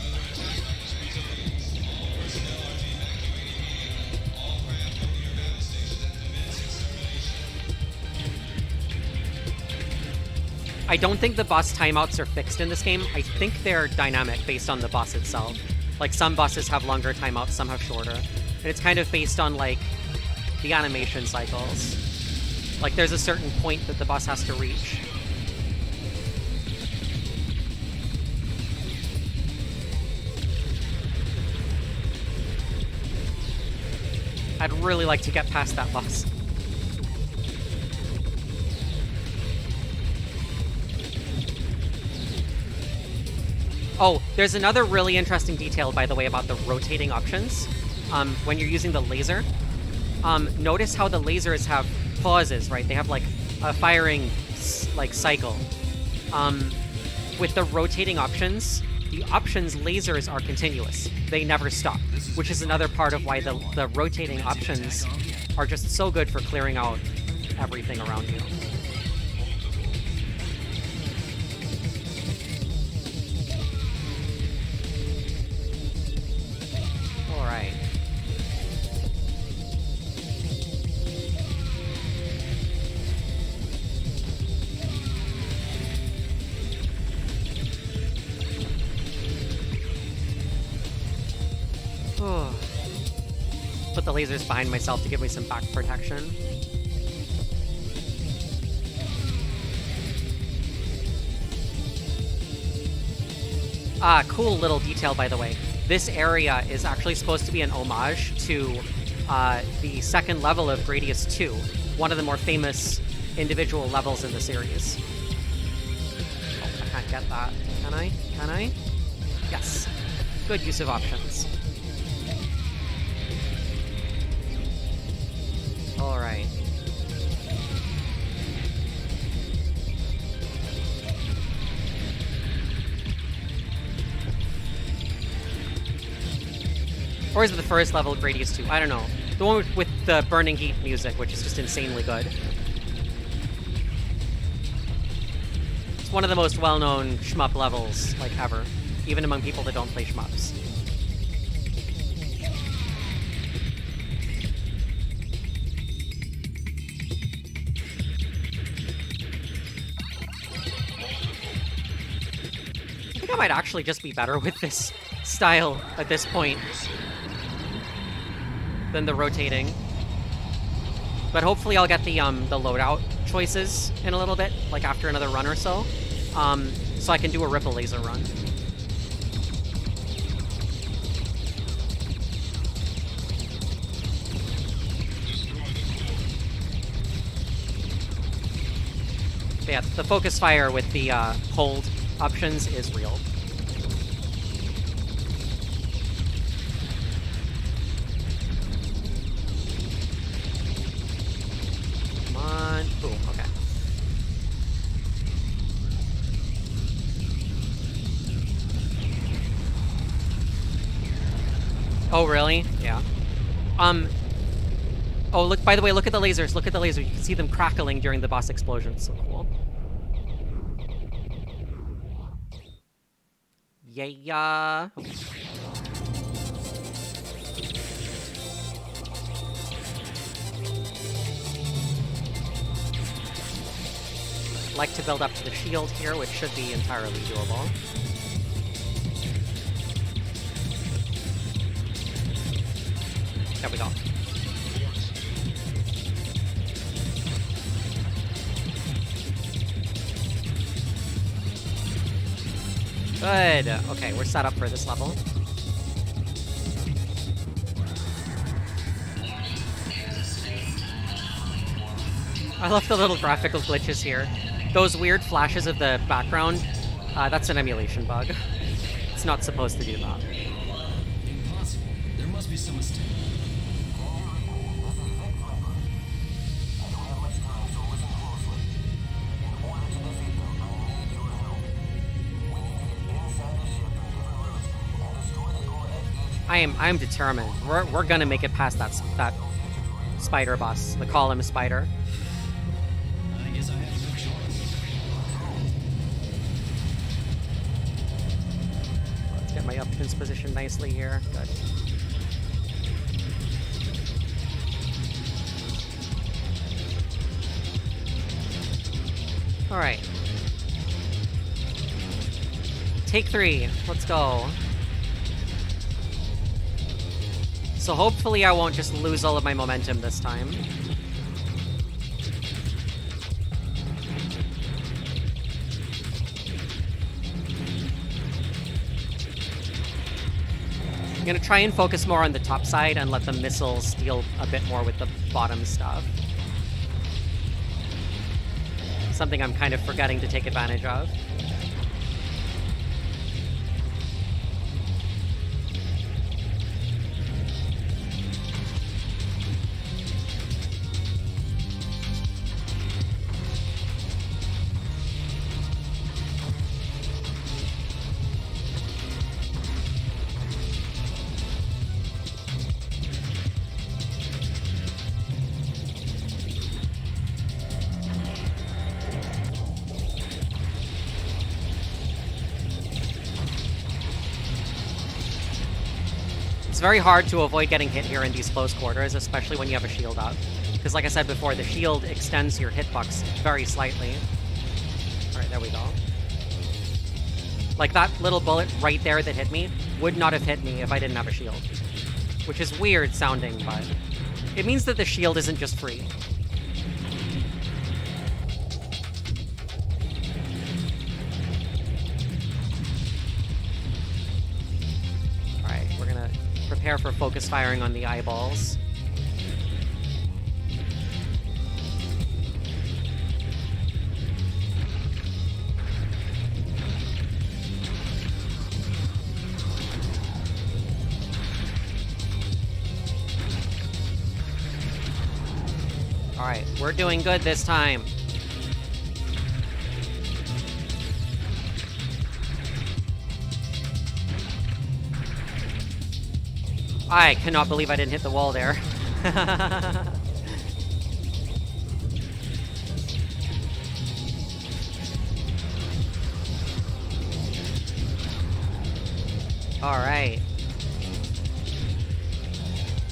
I don't think the boss timeouts are fixed in this game. I think they're dynamic based on the boss itself. Like, some bosses have longer timeouts, some have shorter. And it's kind of based on, like, the animation cycles. Like, there's a certain point that the boss has to reach. I'd really like to get past that boss. Oh, there's another really interesting detail, by the way, about the rotating options. When you're using the laser, notice how the lasers have pauses, right? They have, like, a firing, like, cycle. With the rotating options, the options lasers are continuous. They never stop, which is another part of why the rotating options are just so good for clearing out everything around you. Alright. Put the lasers behind myself to give me some back protection. Cool little detail, by the way. This area is actually supposed to be an homage to the second level of Gradius V, one of the more famous individual levels in the series. Oh, I can't get that. Can I? Can I? Yes. Good use of options. Alright. Or is it the first level of Gradius II? I don't know. The one with the Burning Heat music, which is just insanely good. It's one of the most well-known shmup levels, like, ever. Even among people that don't play shmups. I might actually just be better with this style at this point than the rotating. But hopefully I'll get the loadout choices in a little bit, like after another run or so. So I can do a ripple laser run. But yeah, the focus fire with the hold options is real. Come on. Boom. Okay. Oh, really? Yeah. Oh, look, by the way, look at the lasers. Look at the lasers. You can see them crackling during the boss explosion. So cool. Yeah. Okay. Like to build up to the shield here, which should be entirely doable. There we go. Good. Okay, we're set up for this level. I love the little graphical glitches here. Those weird flashes of the background, that's an emulation bug. It's not supposed to do that. Impossible. There must be some mistake. I am determined. We're gonna make it past that spider boss, the column spider. I guess I have no choice. Let's get my options positioned nicely here. Good. All right. Take 3. Let's go. So hopefully I won't just lose all of my momentum this time. I'm gonna try and focus more on the top side and let the missiles deal a bit more with the bottom stuff. Something I'm kind of forgetting to take advantage of. It's very hard to avoid getting hit here in these close quarters, especially when you have a shield up. Because like I said before, the shield extends your hitbox very slightly. Alright, there we go. Like that little bullet right there that hit me would not have hit me if I didn't have a shield. Which is weird sounding, but it means that the shield isn't just free. Prepare for focus firing on the eyeballs. Alright, we're doing good this time. I cannot believe I didn't hit the wall there. Alright.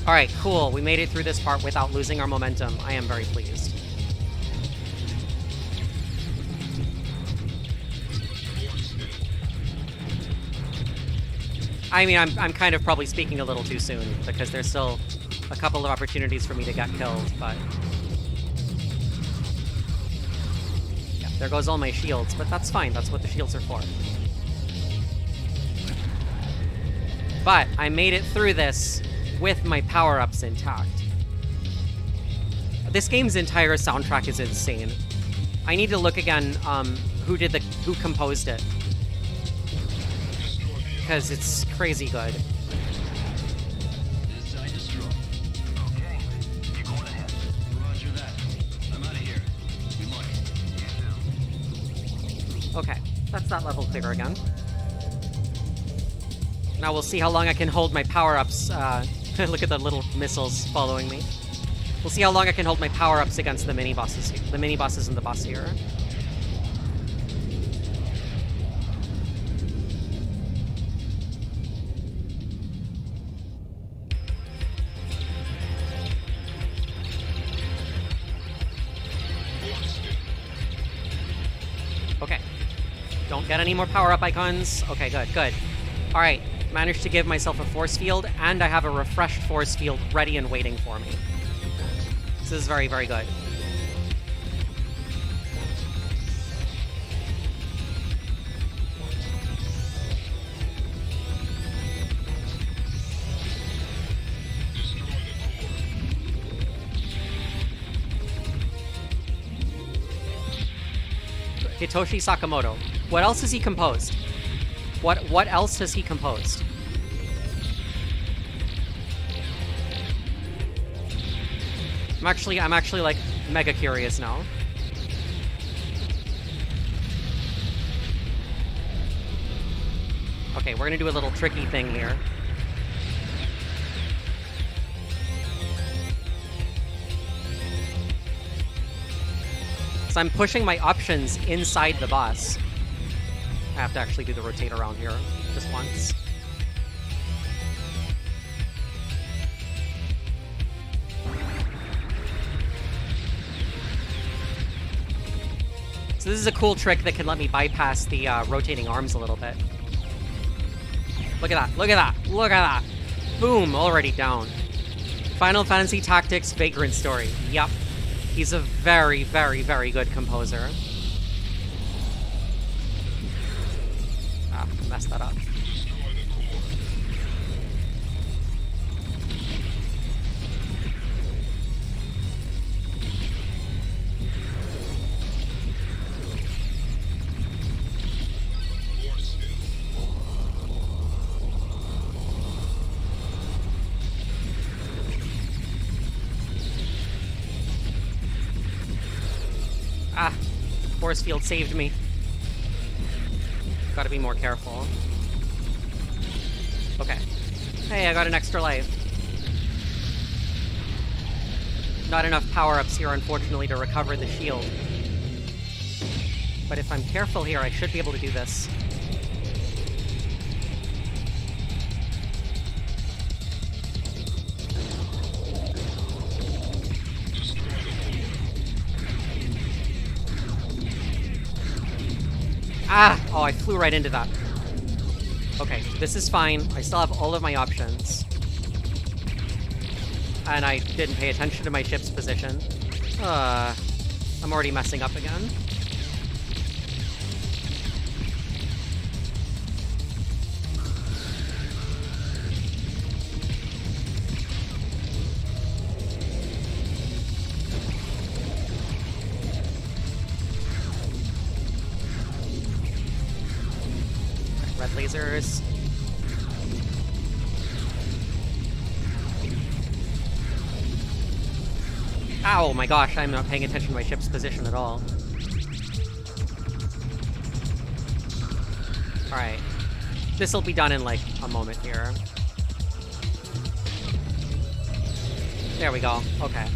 Alright, cool. We made it through this part without losing our momentum. I am very pleased. I mean, I'm kind of probably speaking a little too soon, because there's still a couple of opportunities for me to get killed, but... Yeah, there goes all my shields, but that's fine, that's what the shields are for. But I made it through this with my power-ups intact. This game's entire soundtrack is insane. I need to look again, who composed it. Because it's crazy good. Design destroy. Okay. You're going ahead. Roger that. I'm out of here. Good luck. You too. Okay, that's that level clear again. Now we'll see how long I can hold my power-ups. Look at the little missiles following me. We'll see how long I can hold my power-ups against the mini-bosses and the boss here. Okay. Don't get any more power-up icons. Okay, good, good. Alright, managed to give myself a force field, and I have a refreshed force field ready and waiting for me. This is very, very good. Hitoshi Sakamoto. What else has he composed? What else has he composed? I'm actually like mega curious now. Okay, we're gonna do a little tricky thing here. So I'm pushing my options inside the boss. I have to actually do the rotate around here just once. So this is a cool trick that can let me bypass the rotating arms a little bit. Look at that, look at that, look at that! Boom, already down. Final Fantasy Tactics Vagrant Story. Yup. He's a very, very, very good composer. Ah, messed that up. Ah, force field saved me. Gotta be more careful. Okay. Hey, I got an extra life. Not enough power-ups here, unfortunately, to recover the shield. But if I'm careful here, I should be able to do this. Ah! Oh, I flew right into that. Okay, this is fine. I still have all of my options. And I didn't pay attention to my ship's position. I'm already messing up again. Red lasers. Ow, my gosh, I'm not paying attention to my ship's position at all. Alright. This'll be done in, like, a moment here. There we go. Okay.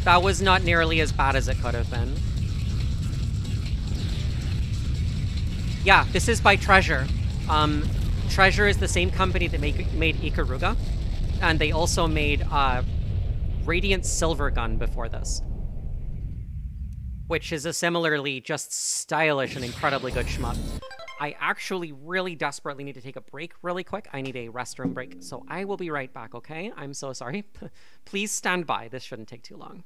That was not nearly as bad as it could have been. Yeah, this is by Treasure. Treasure is the same company that made Ikaruga, and they also made Radiant Silvergun before this, which is a similarly just stylish and incredibly good shmup. I actually really desperately need to take a break really quick. I need a restroom break, so I will be right back, okay? I'm so sorry. Please stand by. This shouldn't take too long.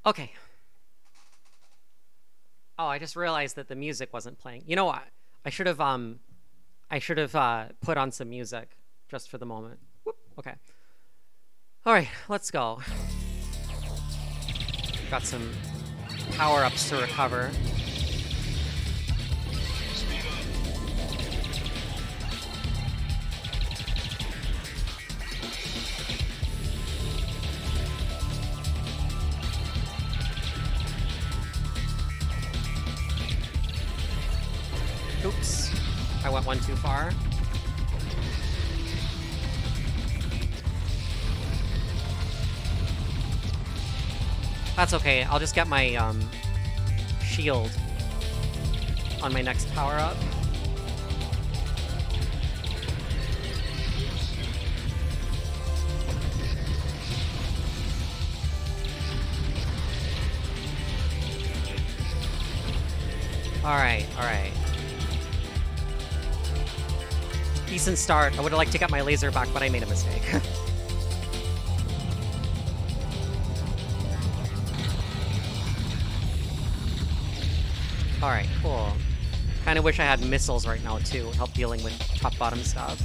Okay. Oh, I just realized that the music wasn't playing. You know what? I should have put on some music just for the moment. Whoop. Okay. All right, let's go. Got some power-ups to recover. Oops, I went one too far. That's okay, I'll just get my shield on my next power-up. Alright, alright. Decent start. I would have liked to get my laser back, but I made a mistake. Alright, cool. Kinda wish I had missiles right now, too. Help dealing with top-bottom stuff.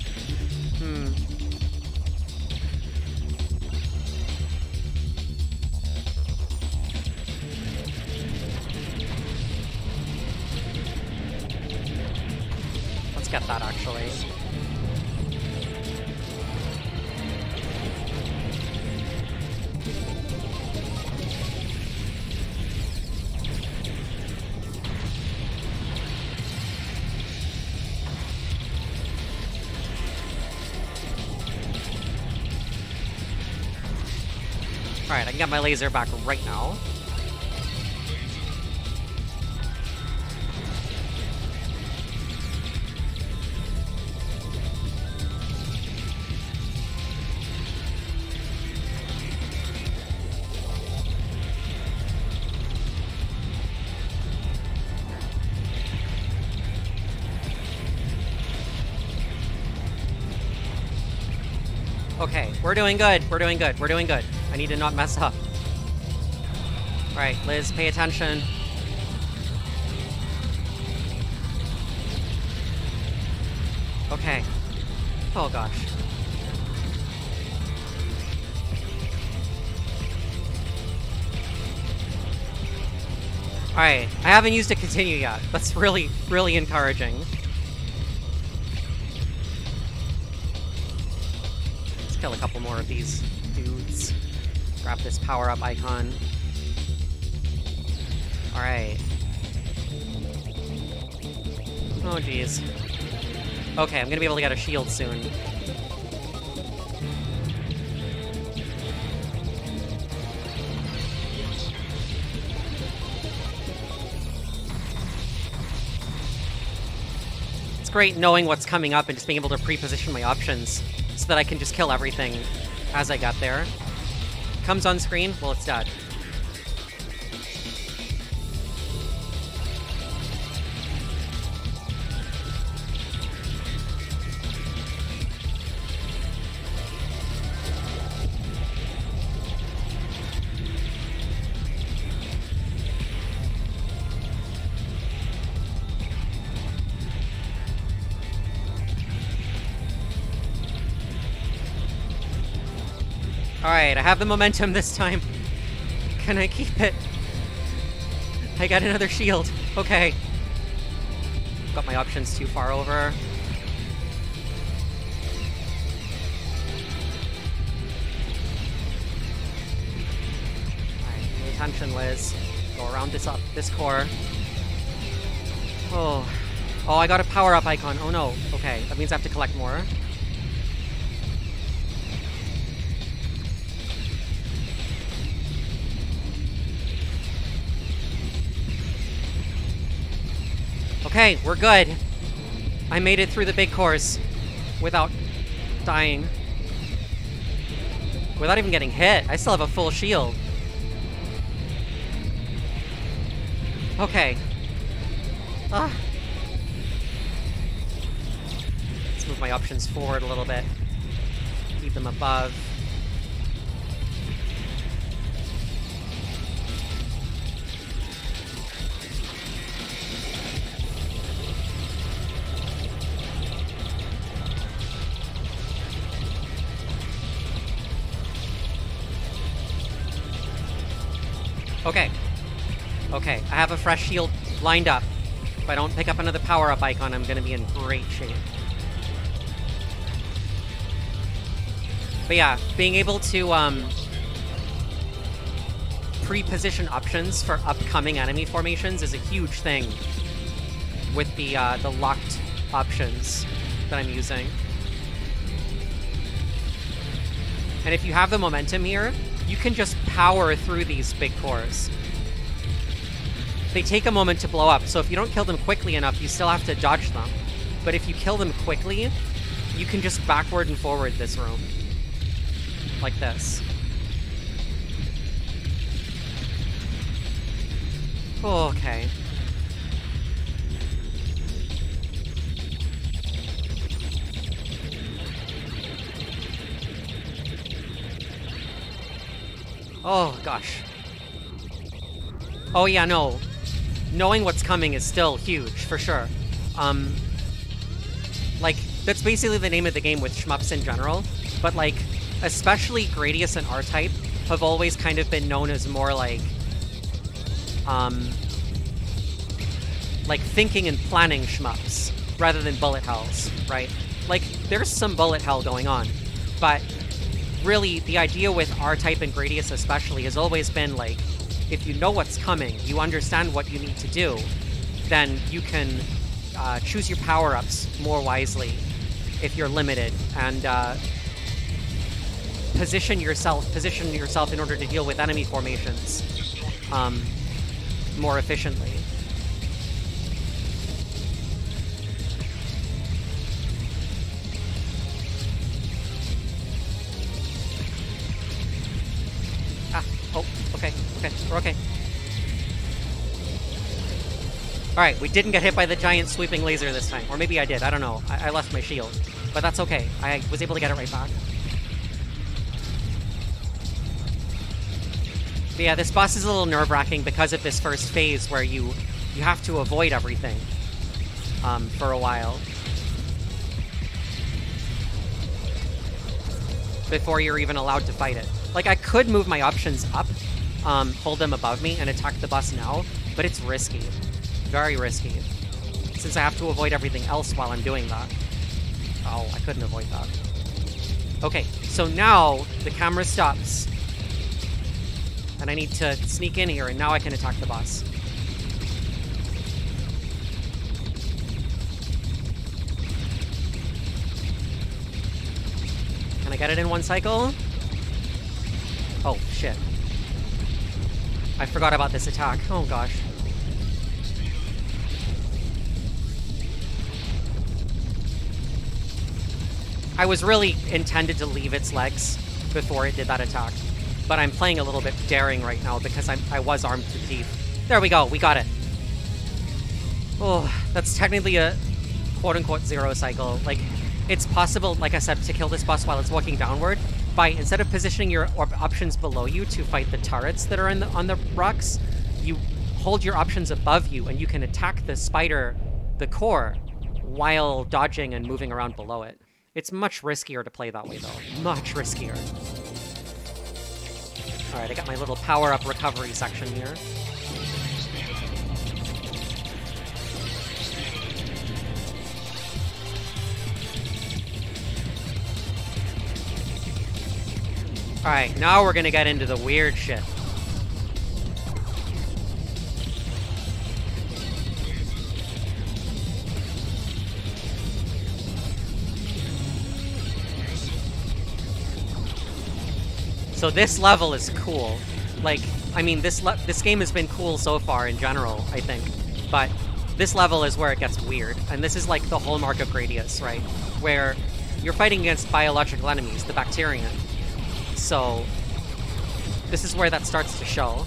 Let's get that, actually. Alright, I can get my laser back right now. Okay, we're doing good, we're doing good, we're doing good. I need to not mess up. Alright, Liz, pay attention. Okay. Oh gosh. Alright, I haven't used a continue yet. That's really, really encouraging. Let's kill a couple more of these dudes. Grab this power-up icon. Alright. Oh jeez. Okay, I'm gonna be able to get a shield soon. It's great knowing what's coming up and just being able to pre-position my options so that I can just kill everything as I got there. Comes on screen, well, it's dead. Alright, I have the momentum this time. Can I keep it? I got another shield. Okay. Got my options too far over. Alright, pay attention, Liz. Go around this core. Oh. Oh, I got a power-up icon. Oh no. Okay, that means I have to collect more. Okay, we're good. I made it through the big cores without dying. Without even getting hit. I still have a full shield. Okay. Ah. Let's move my options forward a little bit. Keep them above. Okay. Okay, I have a fresh shield lined up. If I don't pick up another power-up icon, I'm gonna be in great shape. But yeah, being able to, pre-position options for upcoming enemy formations is a huge thing with the locked options that I'm using. And if you have the momentum here, you can just power through these big cores. They take a moment to blow up, so if you don't kill them quickly enough, you still have to dodge them. But if you kill them quickly, you can just backward and forward this room. Like this. Okay. Oh, gosh. Oh, yeah, no. Knowing what's coming is still huge, for sure. Like, that's basically the name of the game with shmups in general. But, like, especially Gradius and R-Type have always kind of been known as more, like thinking and planning shmups, rather than bullet hells, right? Like, there's some bullet hell going on, but really, the idea with R-Type and Gradius especially has always been, like, if you know what's coming, you understand what you need to do, then you can choose your power-ups more wisely if you're limited, and position yourself in order to deal with enemy formations more efficiently. Oh, okay, we're okay. Alright, we didn't get hit by the giant sweeping laser this time. Or maybe I did, I don't know. I lost my shield. But that's okay. I was able to get it right back. But yeah, this boss is a little nerve-wracking because of this first phase where you have to avoid everything for a while. before you're even allowed to fight it. Like, I could move my options up, hold them above me, and attack the boss now, but it's risky. Very risky. Since I have to avoid everything else while I'm doing that. Oh, I couldn't avoid that. Okay, so now the camera stops. And I need to sneak in here, and now I can attack the boss. Can I get it in one cycle? Oh, shit. I forgot about this attack. Oh, gosh. I was really intended to leave its legs before it did that attack. But I'm playing a little bit daring right now because I was armed to the teeth. There we go, we got it. Oh, that's technically a quote-unquote 0 cycle. Like, it's possible, like I said, to kill this boss while it's walking downward by, instead of positioning your options below you to fight the turrets that are on the rocks, you hold your options above you and you can attack the spider, the core, while dodging and moving around below it. It's much riskier to play that way, though. Much riskier. Alright, I got my little power-up recovery section here. Alright, now we're gonna get into the weird shit. So this level is cool. Like, I mean, this game has been cool so far in general, I think. But this level is where it gets weird. And this is like the hallmark of Gradius, right? Where you're fighting against biological enemies, the Bacterian. So this is where that starts to show.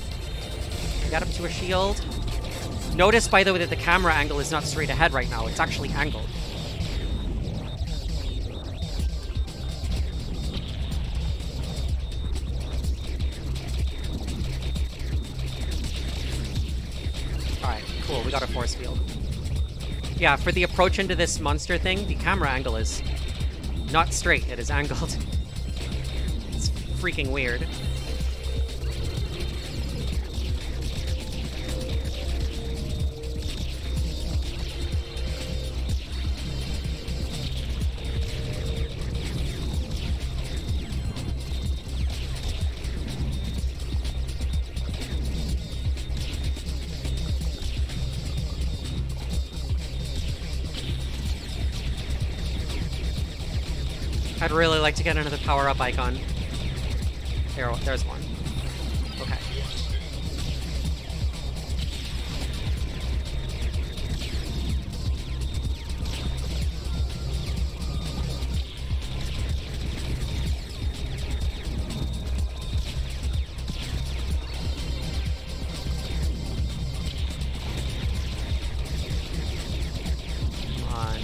I got up to a shield. Notice, by the way, that the camera angle is not straight ahead right now. It's actually angled. Alright, cool, we got a force field. Yeah, for the approach into this monster thing, the camera angle is not straight, it is angled. It's freaking weird. I'd really like to get another power-up icon. There's one. Okay. Come on.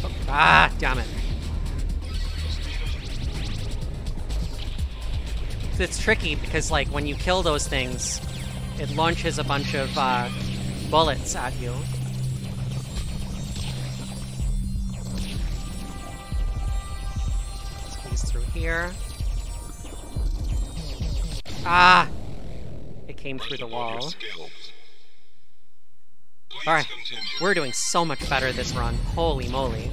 Oh, ah, damn it. It's tricky because, like, when you kill those things, it launches a bunch of bullets at you. Squeeze through here. Ah! It came through the wall. Alright, we're doing so much better this run. Holy moly.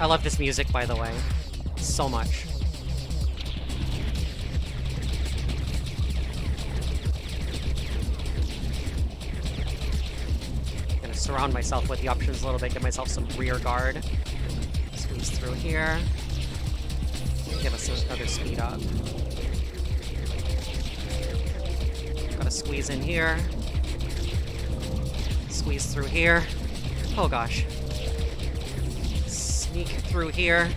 I love this music, by the way, so much. I'm gonna surround myself with the options a little bit, give myself some rear guard. Squeeze through here. Give us another speed up. Gotta squeeze in here. Squeeze through here. Oh gosh. Sneak through here.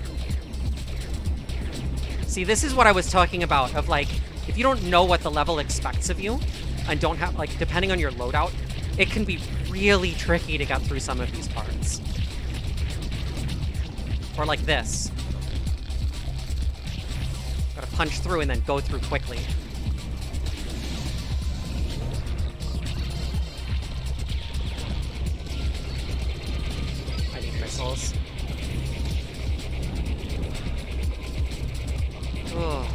See, this is what I was talking about, of like, if you don't know what the level expects of you, and don't have, like, depending on your loadout, it can be really tricky to get through some of these parts. Or like this. Gotta punch through and then go through quickly. I need missiles. Oh.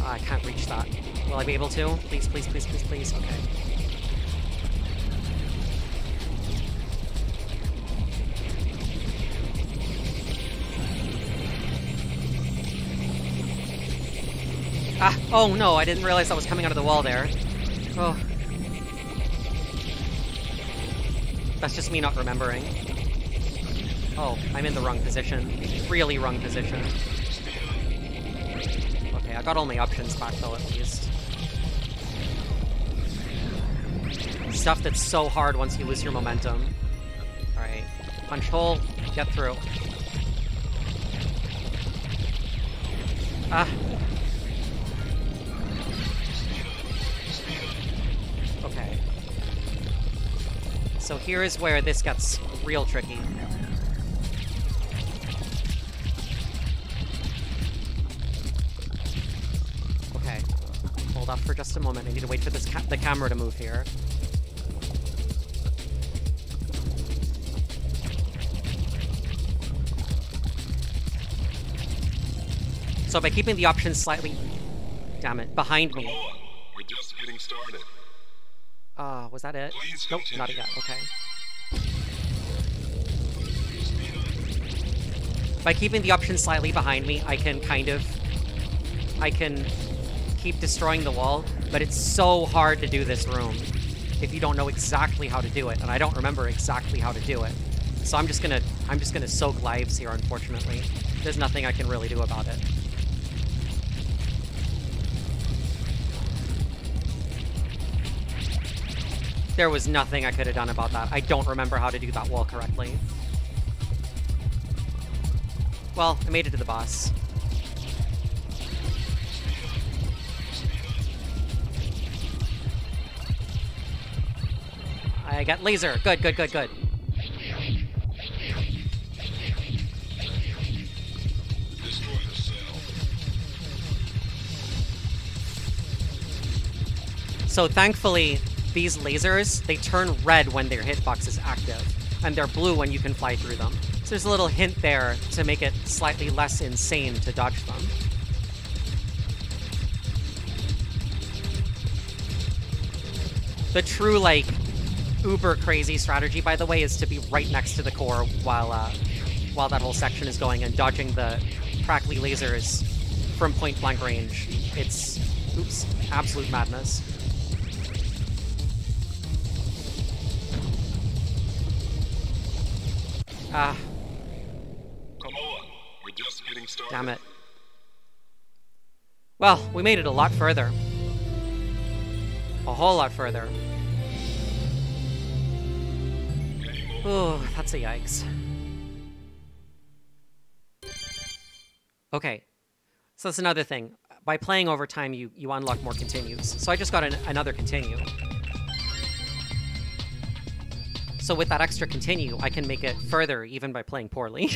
I can't reach that. Will I be able to? Please, please, please, please, please. Okay. Ah! Oh no, I didn't realize that was coming out of the wall there. Oh. That's just me not remembering. Oh, I'm in the wrong position. Really wrong position. Okay, I got all my options back though, at least. Stuff that's so hard once you lose your momentum. Alright. Punch hole, get through. Ah. Okay. So here is where this gets real tricky. Okay. Hold off for just a moment. I need to wait for this the camera to move here. So by keeping the options slightly... Damn it, behind me. Come on. We're just getting started. Was that it? Please Nope, continue. not yet. Okay. By keeping the options slightly behind me, I can keep destroying the wall, but it's so hard to do this room if you don't know exactly how to do it, and I don't remember exactly how to do it. So I'm just gonna soak lives here, unfortunately. There's nothing I can really do about it. There was nothing I could have done about that. I don't remember how to do that wall correctly. Well, I made it to the boss. I got laser. Good, good, good, good. Destroy the cell. So thankfully, these lasers, they turn red when their hitbox is active, and they're blue when you can fly through them. So there's a little hint there to make it slightly less insane to dodge them. The true, like, uber crazy strategy, by the way, is to be right next to the core while that whole section is going and dodging the crackly lasers from point-blank range. It's, oops, absolute madness. Ah. Come on. We're just getting started. Damn it. Well, we made it a lot further. A whole lot further. Ooh, that's a yikes. Okay. So that's another thing. By playing over time, you unlock more continues. So I just got another continue. So with that extra continue, I can make it further even by playing poorly.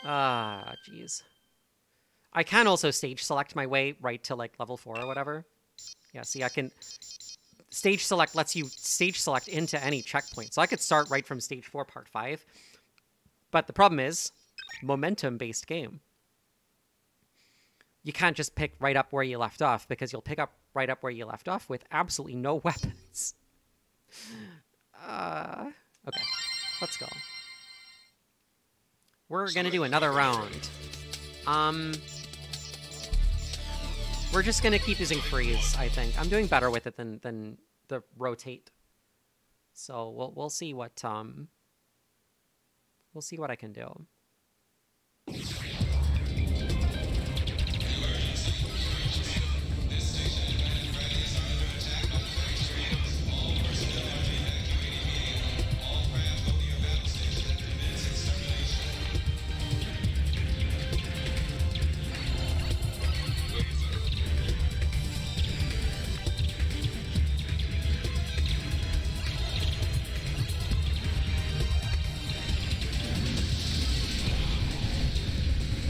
Ah, jeez. I can also stage select my way right to, like, level 4 or whatever. Yeah, see, I can... Stage select lets you stage select into any checkpoint. So I could start right from stage 4, part 5. But the problem is, momentum-based game. You can't just pick right up where you left off, because you'll pick up right up where you left off with absolutely no weapons. Okay, let's go. We're gonna do another round. We're just gonna keep using freeze, I think. I'm doing better with it than the rotate. So we'll see what I can do.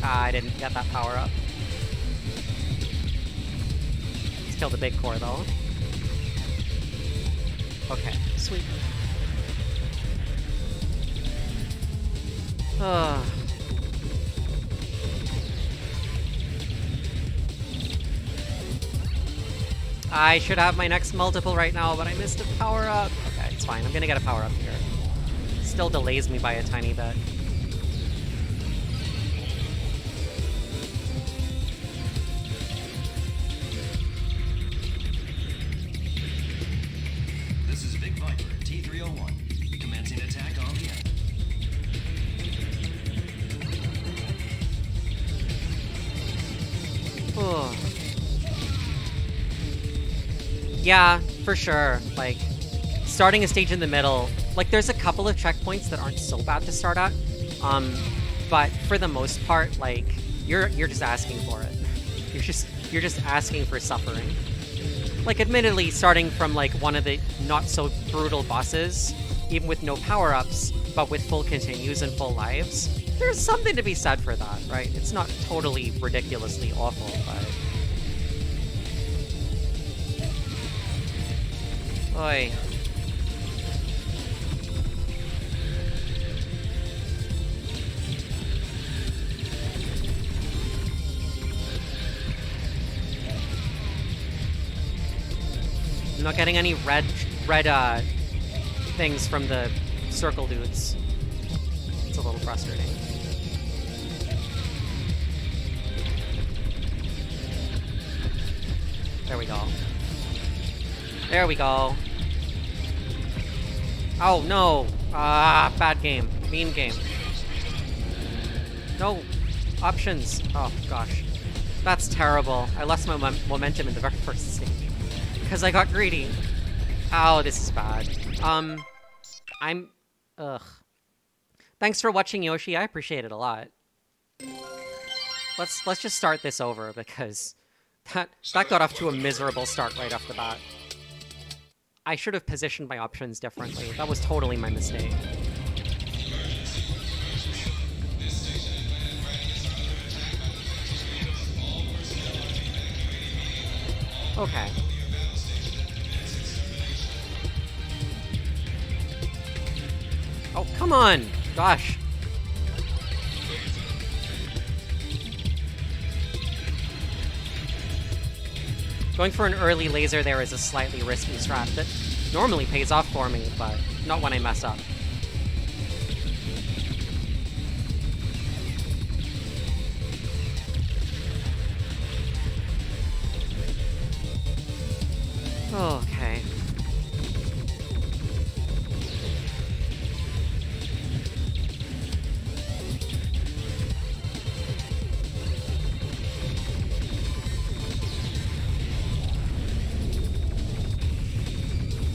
Ah, I didn't get that power up. Let's kill the big core though. Okay, sweet. I should have my next multiple right now, but I missed a power up. Okay, it's fine. I'm gonna get a power up here. Still delays me by a tiny bit. This is Big Viper, T-301. Commencing attack on the enemy. Oh. Yeah, for sure. Like, starting a stage in the middle, like, there's a couple of checkpoints that aren't so bad to start at, but for the most part, like, you're just asking for it. You're just asking for suffering. Like, admittedly, starting from like one of the not so brutal bosses, even with no power-ups, but with full continues and full lives, there's something to be said for that, right? It's not totally ridiculously awful, but... Oy. I'm not getting any red things from the circle dudes. It's a little frustrating. There we go. There we go. Oh, no. Ah, bad game. Mean game. No. Options. Oh, gosh. That's terrible. I lost my momentum in the very first stage. Because I got greedy. Oh, this is bad. Ugh. Thanks for watching, Yoshi. I appreciate it a lot. Let's just start this over, because that got off to a miserable start right off the bat. I should have positioned my options differently. That was totally my mistake. Okay. Oh, come on! Gosh. Going for an early laser there is a slightly risky strat that normally pays off for me, but not when I mess up. Okay.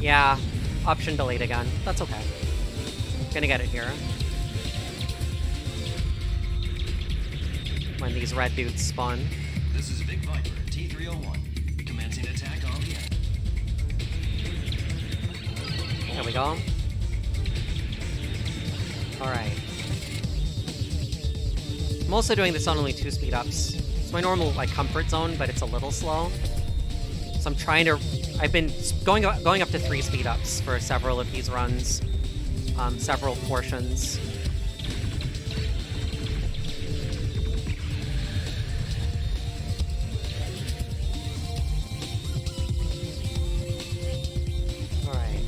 Yeah, option delayed again. That's okay. Gonna get it here. When these red dudes spawn. This is Big Viper, T-301. Commencing attack on the enemy. There we go. Alright. I'm also doing this on only 2 speed ups. It's my normal, like, comfort zone, but it's a little slow. So I'm trying to... I've been going up to 3 speed ups for several of these runs. Several portions. Alright.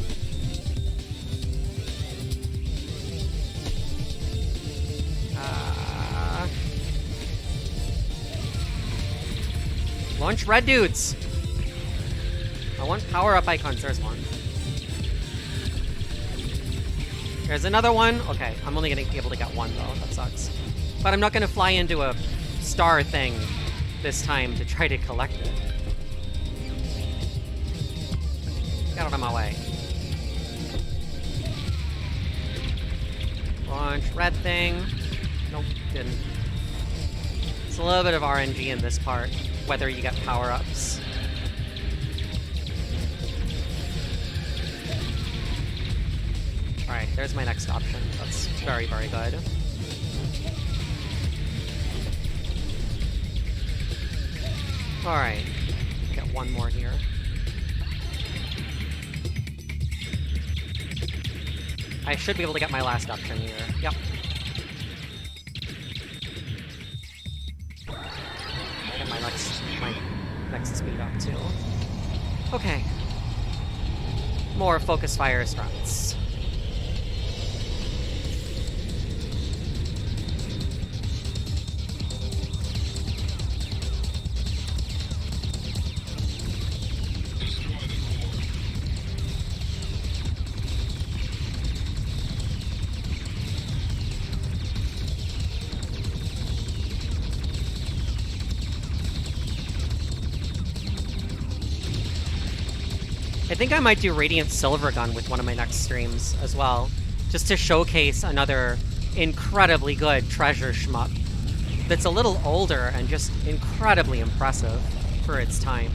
Launch red dudes! I want power-up icons. There's one. There's another one. Okay, I'm only going to be able to get one, though. That sucks. But I'm not going to fly into a star thing this time to try to collect it. Get out of my way. Launch red thing. Nope, didn't. It's a little bit of RNG in this part, whether you get power-ups. Alright, there's my next option. That's very, very good. Alright. Get one more here. I should be able to get my last option here. Yep. Get my next speed up too. Okay. More focus fire strats. I think I might do Radiant Silver Gun with one of my next streams as well, just to showcase another incredibly good treasure shmup that's a little older and just incredibly impressive for its time.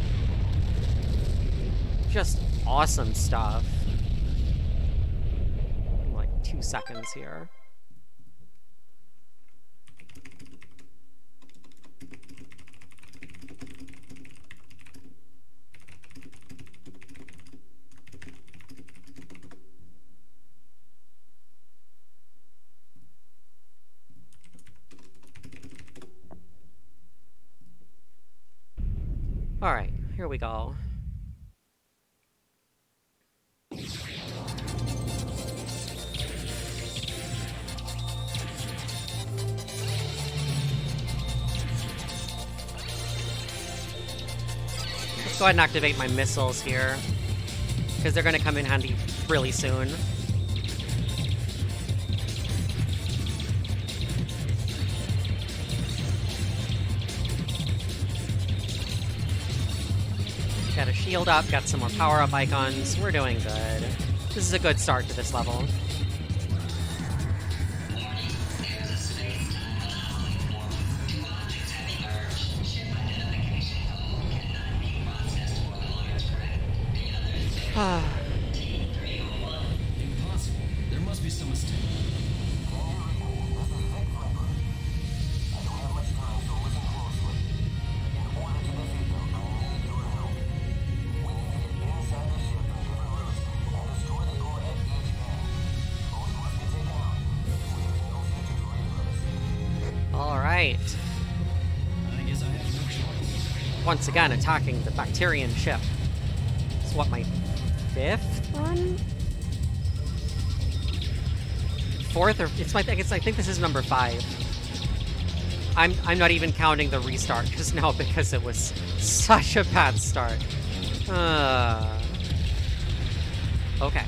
Just awesome stuff. Like 2 seconds here. Alright, here we go. Let's go ahead and activate my missiles here, because they're going to come in handy really soon. Got a shield up, got some more power-up icons. We're doing good. This is a good start to this level. There must be some mistake. Alright. I guess I have no choice. Once again, attacking the Bacterian ship. It's what, my 5th run? 4th or it's my I think this is number 5. I'm not even counting the restart just now because it was such a bad start. Okay.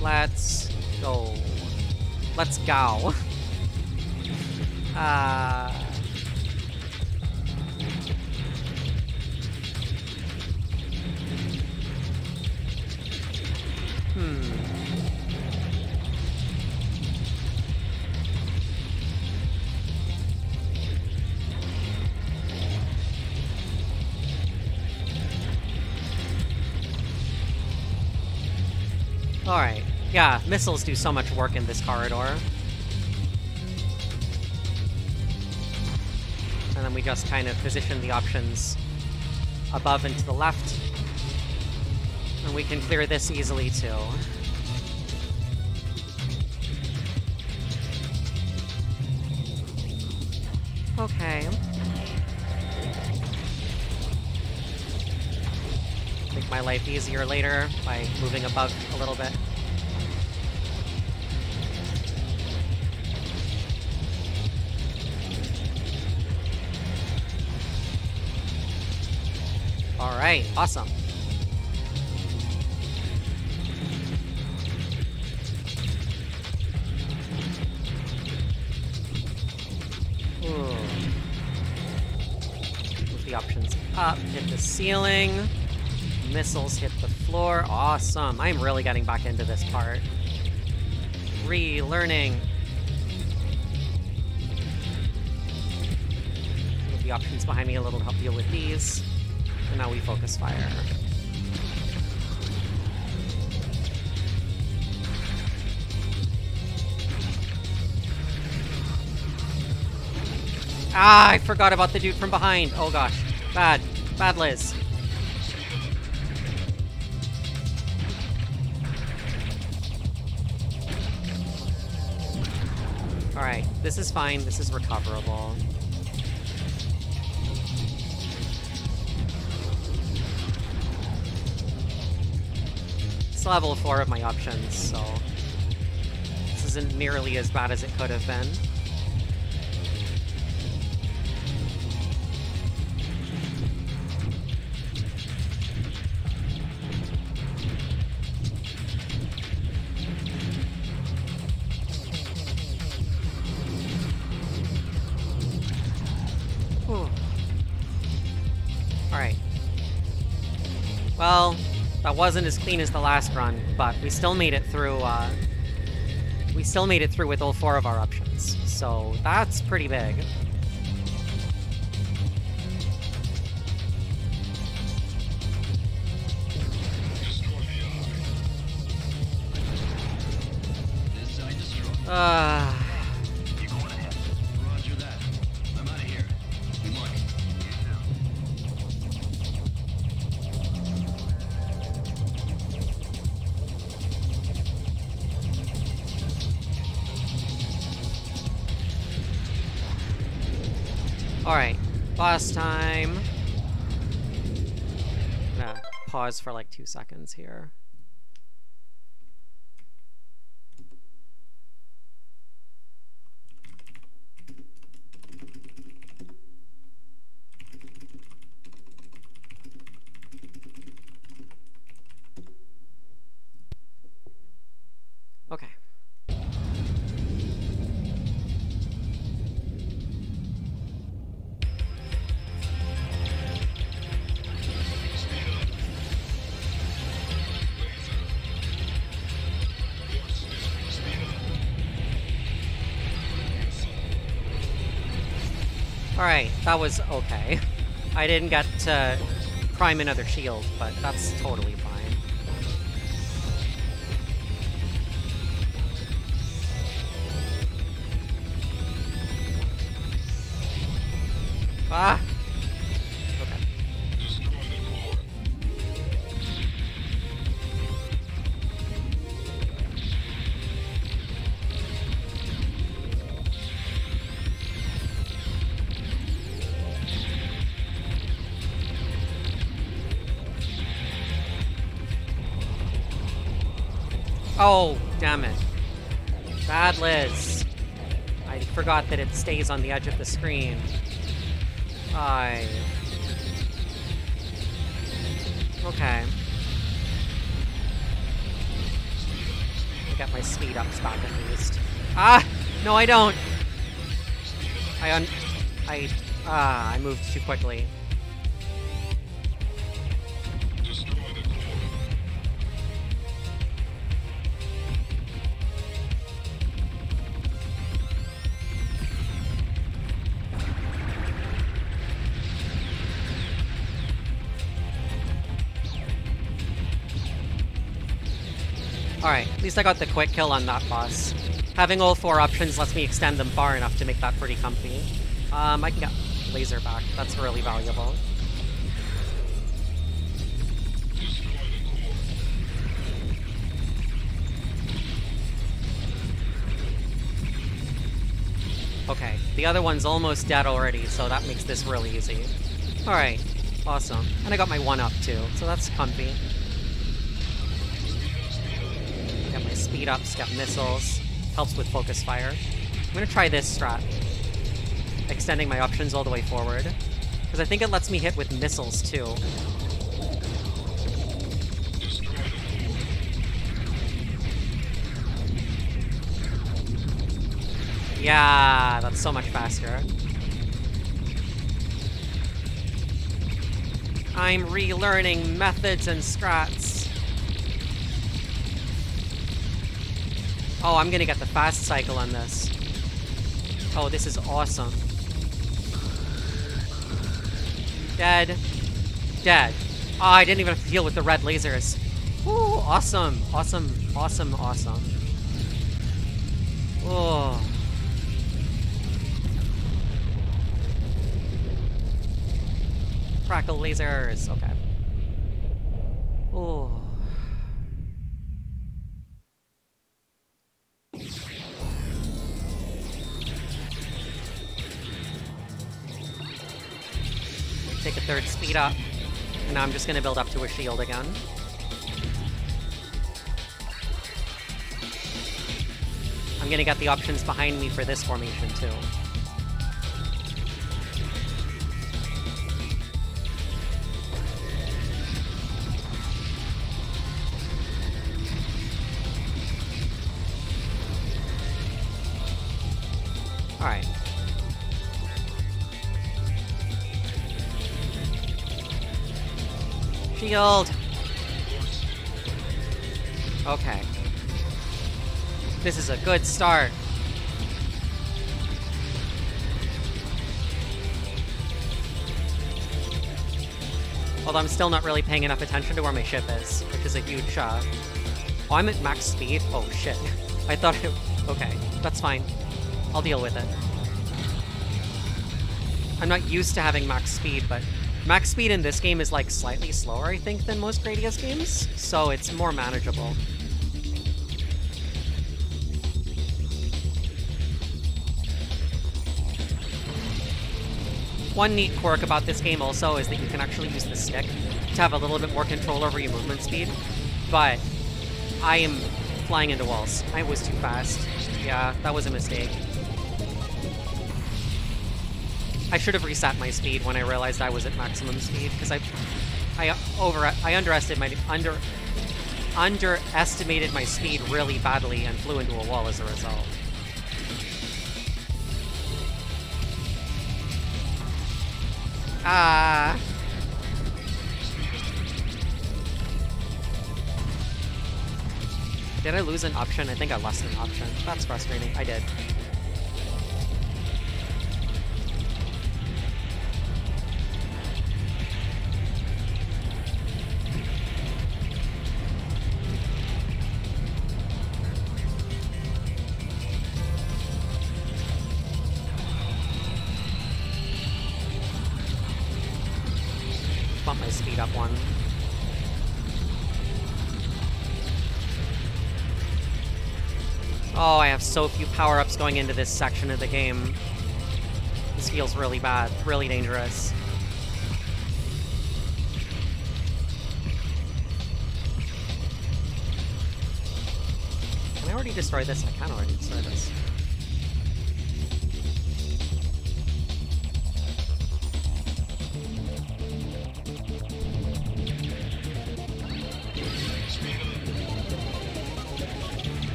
Let's go. Let's go. Alright. Yeah, missiles do so much work in this corridor. And then we just kind of position the options above and to the left. And we can clear this easily too. Okay. Make my life easier later by moving above a little bit. Alright, awesome. Ooh. Move the options up, hit the ceiling. Missiles hit the floor. Awesome. I'm really getting back into this part. Relearning. Move the options behind me a little to help deal with these. And now we focus fire. Ah, I forgot about the dude from behind. Oh gosh. Bad. Bad Liz. Alright, this is fine. This is recoverable. Still have all 4 of my options, so this isn't nearly as bad as it could have been. Alright. Well, that wasn't as clean as the last run, but we still made it through, with all 4 of our options. So that's pretty big. You going ahead? Roger that. I'm out of here. Good luck. Alright, boss time. I'm gonna pause for like 2 seconds here. Okay. Alright, that was okay. I didn't get to prime another shield, but that's totally fine. Ah! Okay. Oh, damn it. Bad Liz. I forgot that it stays on the edge of the screen. Okay. I got my speed ups back at least. Ah! No, I don't! I moved too quickly. Alright, at least I got the quick kill on that boss. Having all 4 options lets me extend them far enough to make that pretty comfy. I can get laser back. That's really valuable. Okay, the other one's almost dead already, so that makes this really easy. Alright, awesome. And I got my 1-up too, so that's comfy. Got my speed ups, got missiles, helps with focus fire. I'm gonna try this strat. Extending my options all the way forward. Because I think it lets me hit with missiles too. Yeah, that's so much faster. I'm relearning methods and strats. Oh, I'm gonna get the fast cycle on this. Oh, this is awesome. Dead. Dead. Oh, I didn't even have to deal with the red lasers. Ooh, awesome. Awesome, awesome, awesome. Oh. Crackle lasers. Okay. Oh. Take a third speed up. And now I'm just gonna build up to a shield again. I'm gonna get the options behind me for this formation too. Alright. Shield! Okay. This is a good start. Although I'm still not really paying enough attention to where my ship is, which is a huge Oh, I'm at max speed? Oh shit. I thought it... Okay, that's fine. I'll deal with it. I'm not used to having max speed, but max speed in this game is like slightly slower, I think, than most Gradius games, so it's more manageable. One neat quirk about this game also is that you can actually use the stick to have a little bit more control over your movement speed, but I am flying into walls. I was too fast. Yeah, that was a mistake. I should have reset my speed when I realized I was at maximum speed, because I underestimated my speed really badly and flew into a wall as a result. Ah. Did I lose an option? I think I lost an option. That's frustrating. I did. Bump my speed up one. Oh, I have so few power-ups going into this section of the game. This feels really bad, really dangerous. Can I already destroy this? I can already destroy this.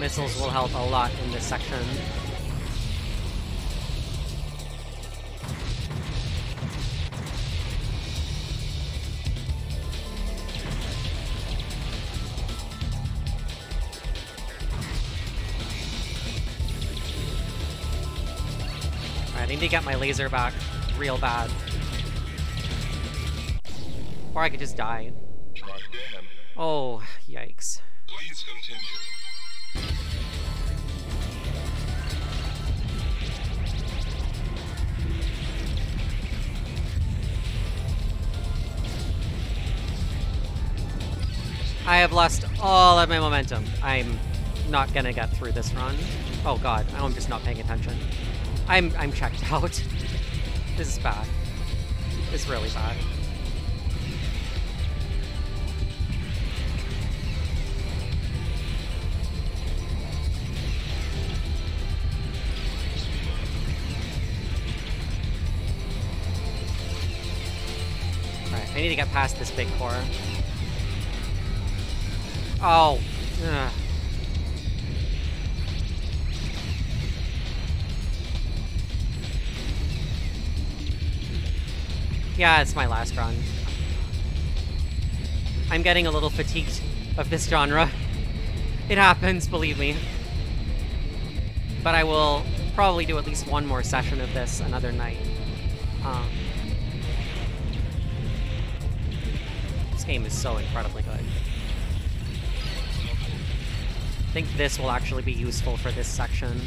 Missiles will help a lot in this section. Alright, I need to get my laser back real bad. Or I could just die. Try again. Oh, yikes. Please continue. I have lost all of my momentum. I'm not gonna get through this run. Oh god, I'm just not paying attention. I'm checked out. This is bad. It's really bad. Alright, I need to get past this big core. Oh. Ugh. Yeah, it's my last run. I'm getting a little fatigued of this genre. It happens, believe me. But I will probably do at least one more session of this another night. This game is so incredibly good. I think this will actually be useful for this section.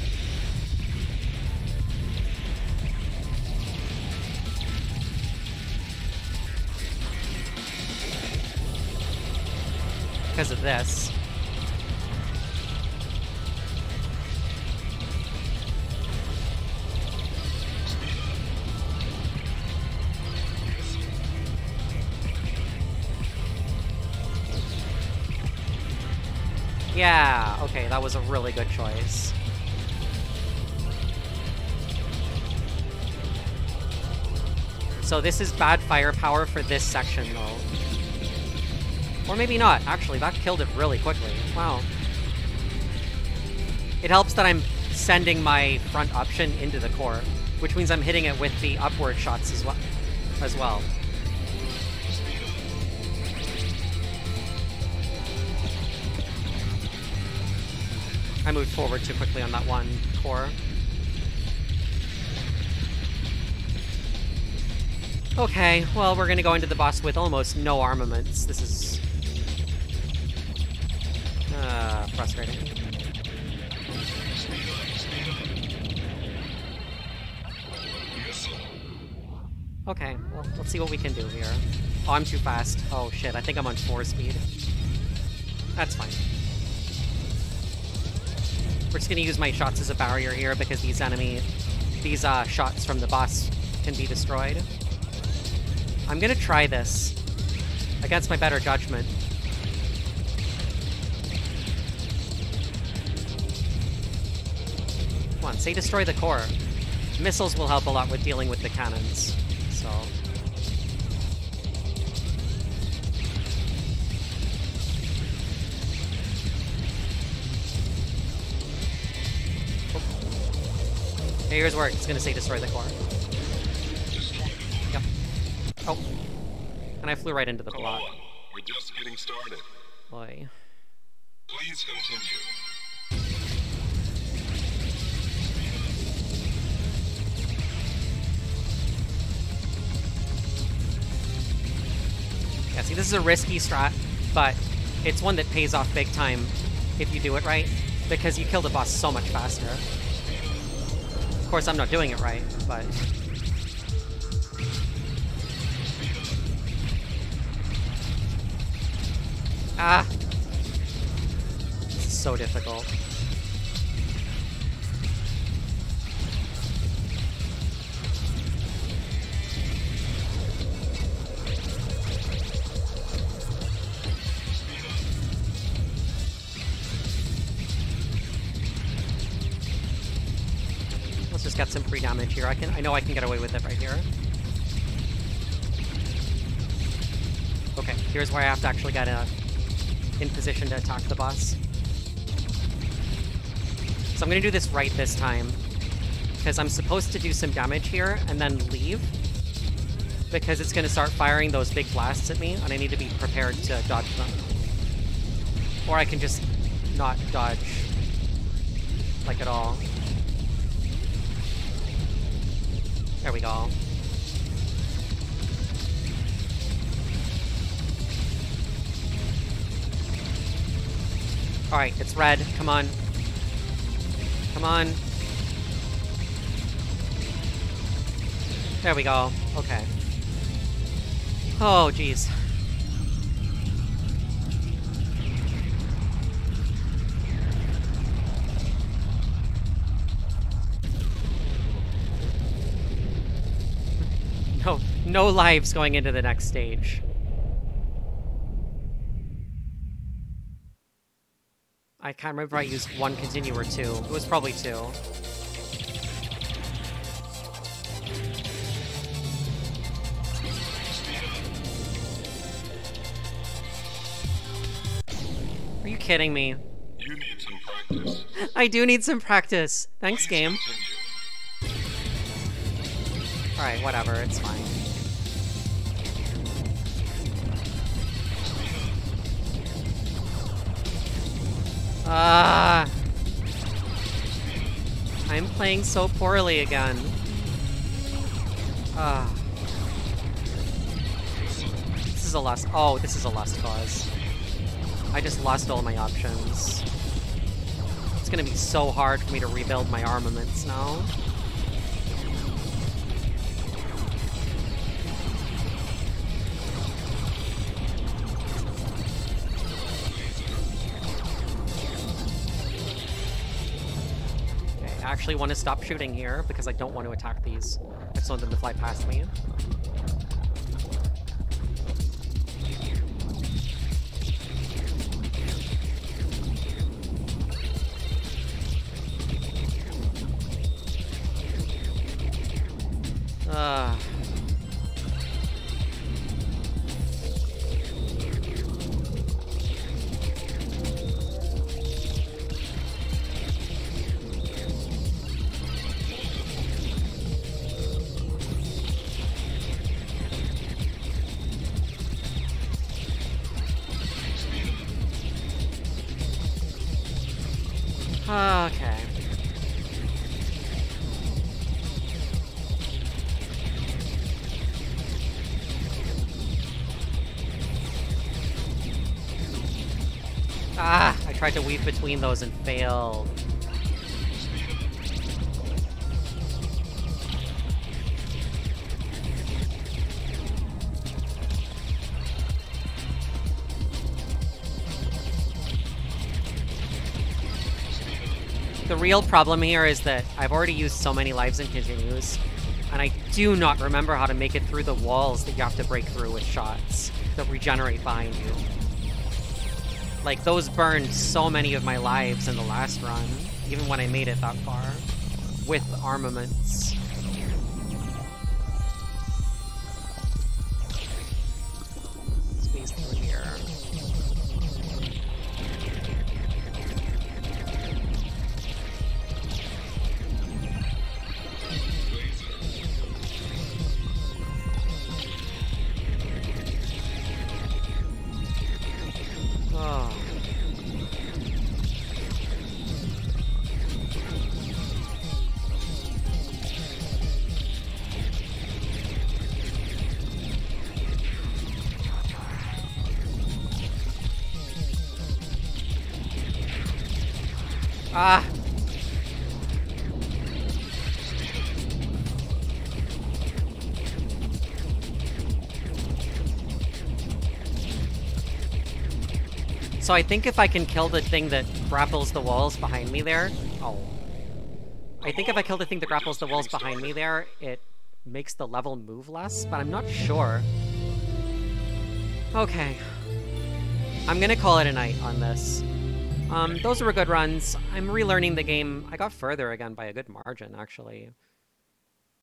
because of this. Yeah, okay, that was a really good choice. So this is bad firepower for this section, though. Or maybe not. Actually, that killed it really quickly. Wow. It helps that I'm sending my front option into the core, which means I'm hitting it with the upward shots as well. I moved forward too quickly on that one core. Okay, well, we're gonna go into the boss with almost no armaments. This is... frustrating. Okay, well, let's see what we can do here. Oh, I'm too fast. Oh shit, I think I'm on 4 speed. That's fine. We're just gonna use my shots as a barrier here because these shots from the boss can be destroyed. I'm gonna try this against my better judgment. Come on, say destroy the core. Missiles will help a lot with dealing with the cannons, so... Okay, here's where it's gonna say destroy the core. Yep. Oh. And I flew right into the block. We're just getting started. Boy. Please continue. Yeah, see, this is a risky strat, but it's one that pays off big time if you do it right, because you kill the boss so much faster. Of course, I'm not doing it right, but... Ah! This is so difficult. Let's just get some free damage here. I know I can get away with it right here. Okay, here's where I have to actually get in position to attack the boss. So I'm gonna do this right this time, because I'm supposed to do some damage here and then leave, because it's gonna start firing those big blasts at me, and I need to be prepared to dodge them. Or I can just not dodge, like at all. There we go. Alright, it's red. Come on. Come on. There we go. Okay. Oh, jeez. No lives going into the next stage. I can't remember if I used 1 continue or 2. It was probably 2. Are you kidding me? You need some practice. I do need some practice. Thanks, Please game. continue. Alright, whatever, it's fine. I'm playing so poorly again. This is a lost... Oh, this is a lost cause. I just lost all my options. It's gonna be so hard for me to rebuild my armaments now. actually want to stop shooting here because I don't want to attack these. I just want them to fly past me. Okay. Ah, I tried to weave between those and failed. The real problem here is that I've already used so many lives and continues, and I do not remember how to make it through the walls that you have to break through with shots that regenerate behind you. Like, those burned so many of my lives in the last run, even when I made it that far, with armaments. Squeeze through here. Oh. Ah. So I think if I can kill the thing that grapples the walls behind me there... Oh. I think if I kill the thing that grapples the walls behind me there, it makes the level move less, but I'm not sure. Okay. I'm gonna call it a night on this. Those were good runs. I'm relearning the game. I got further again by a good margin, actually.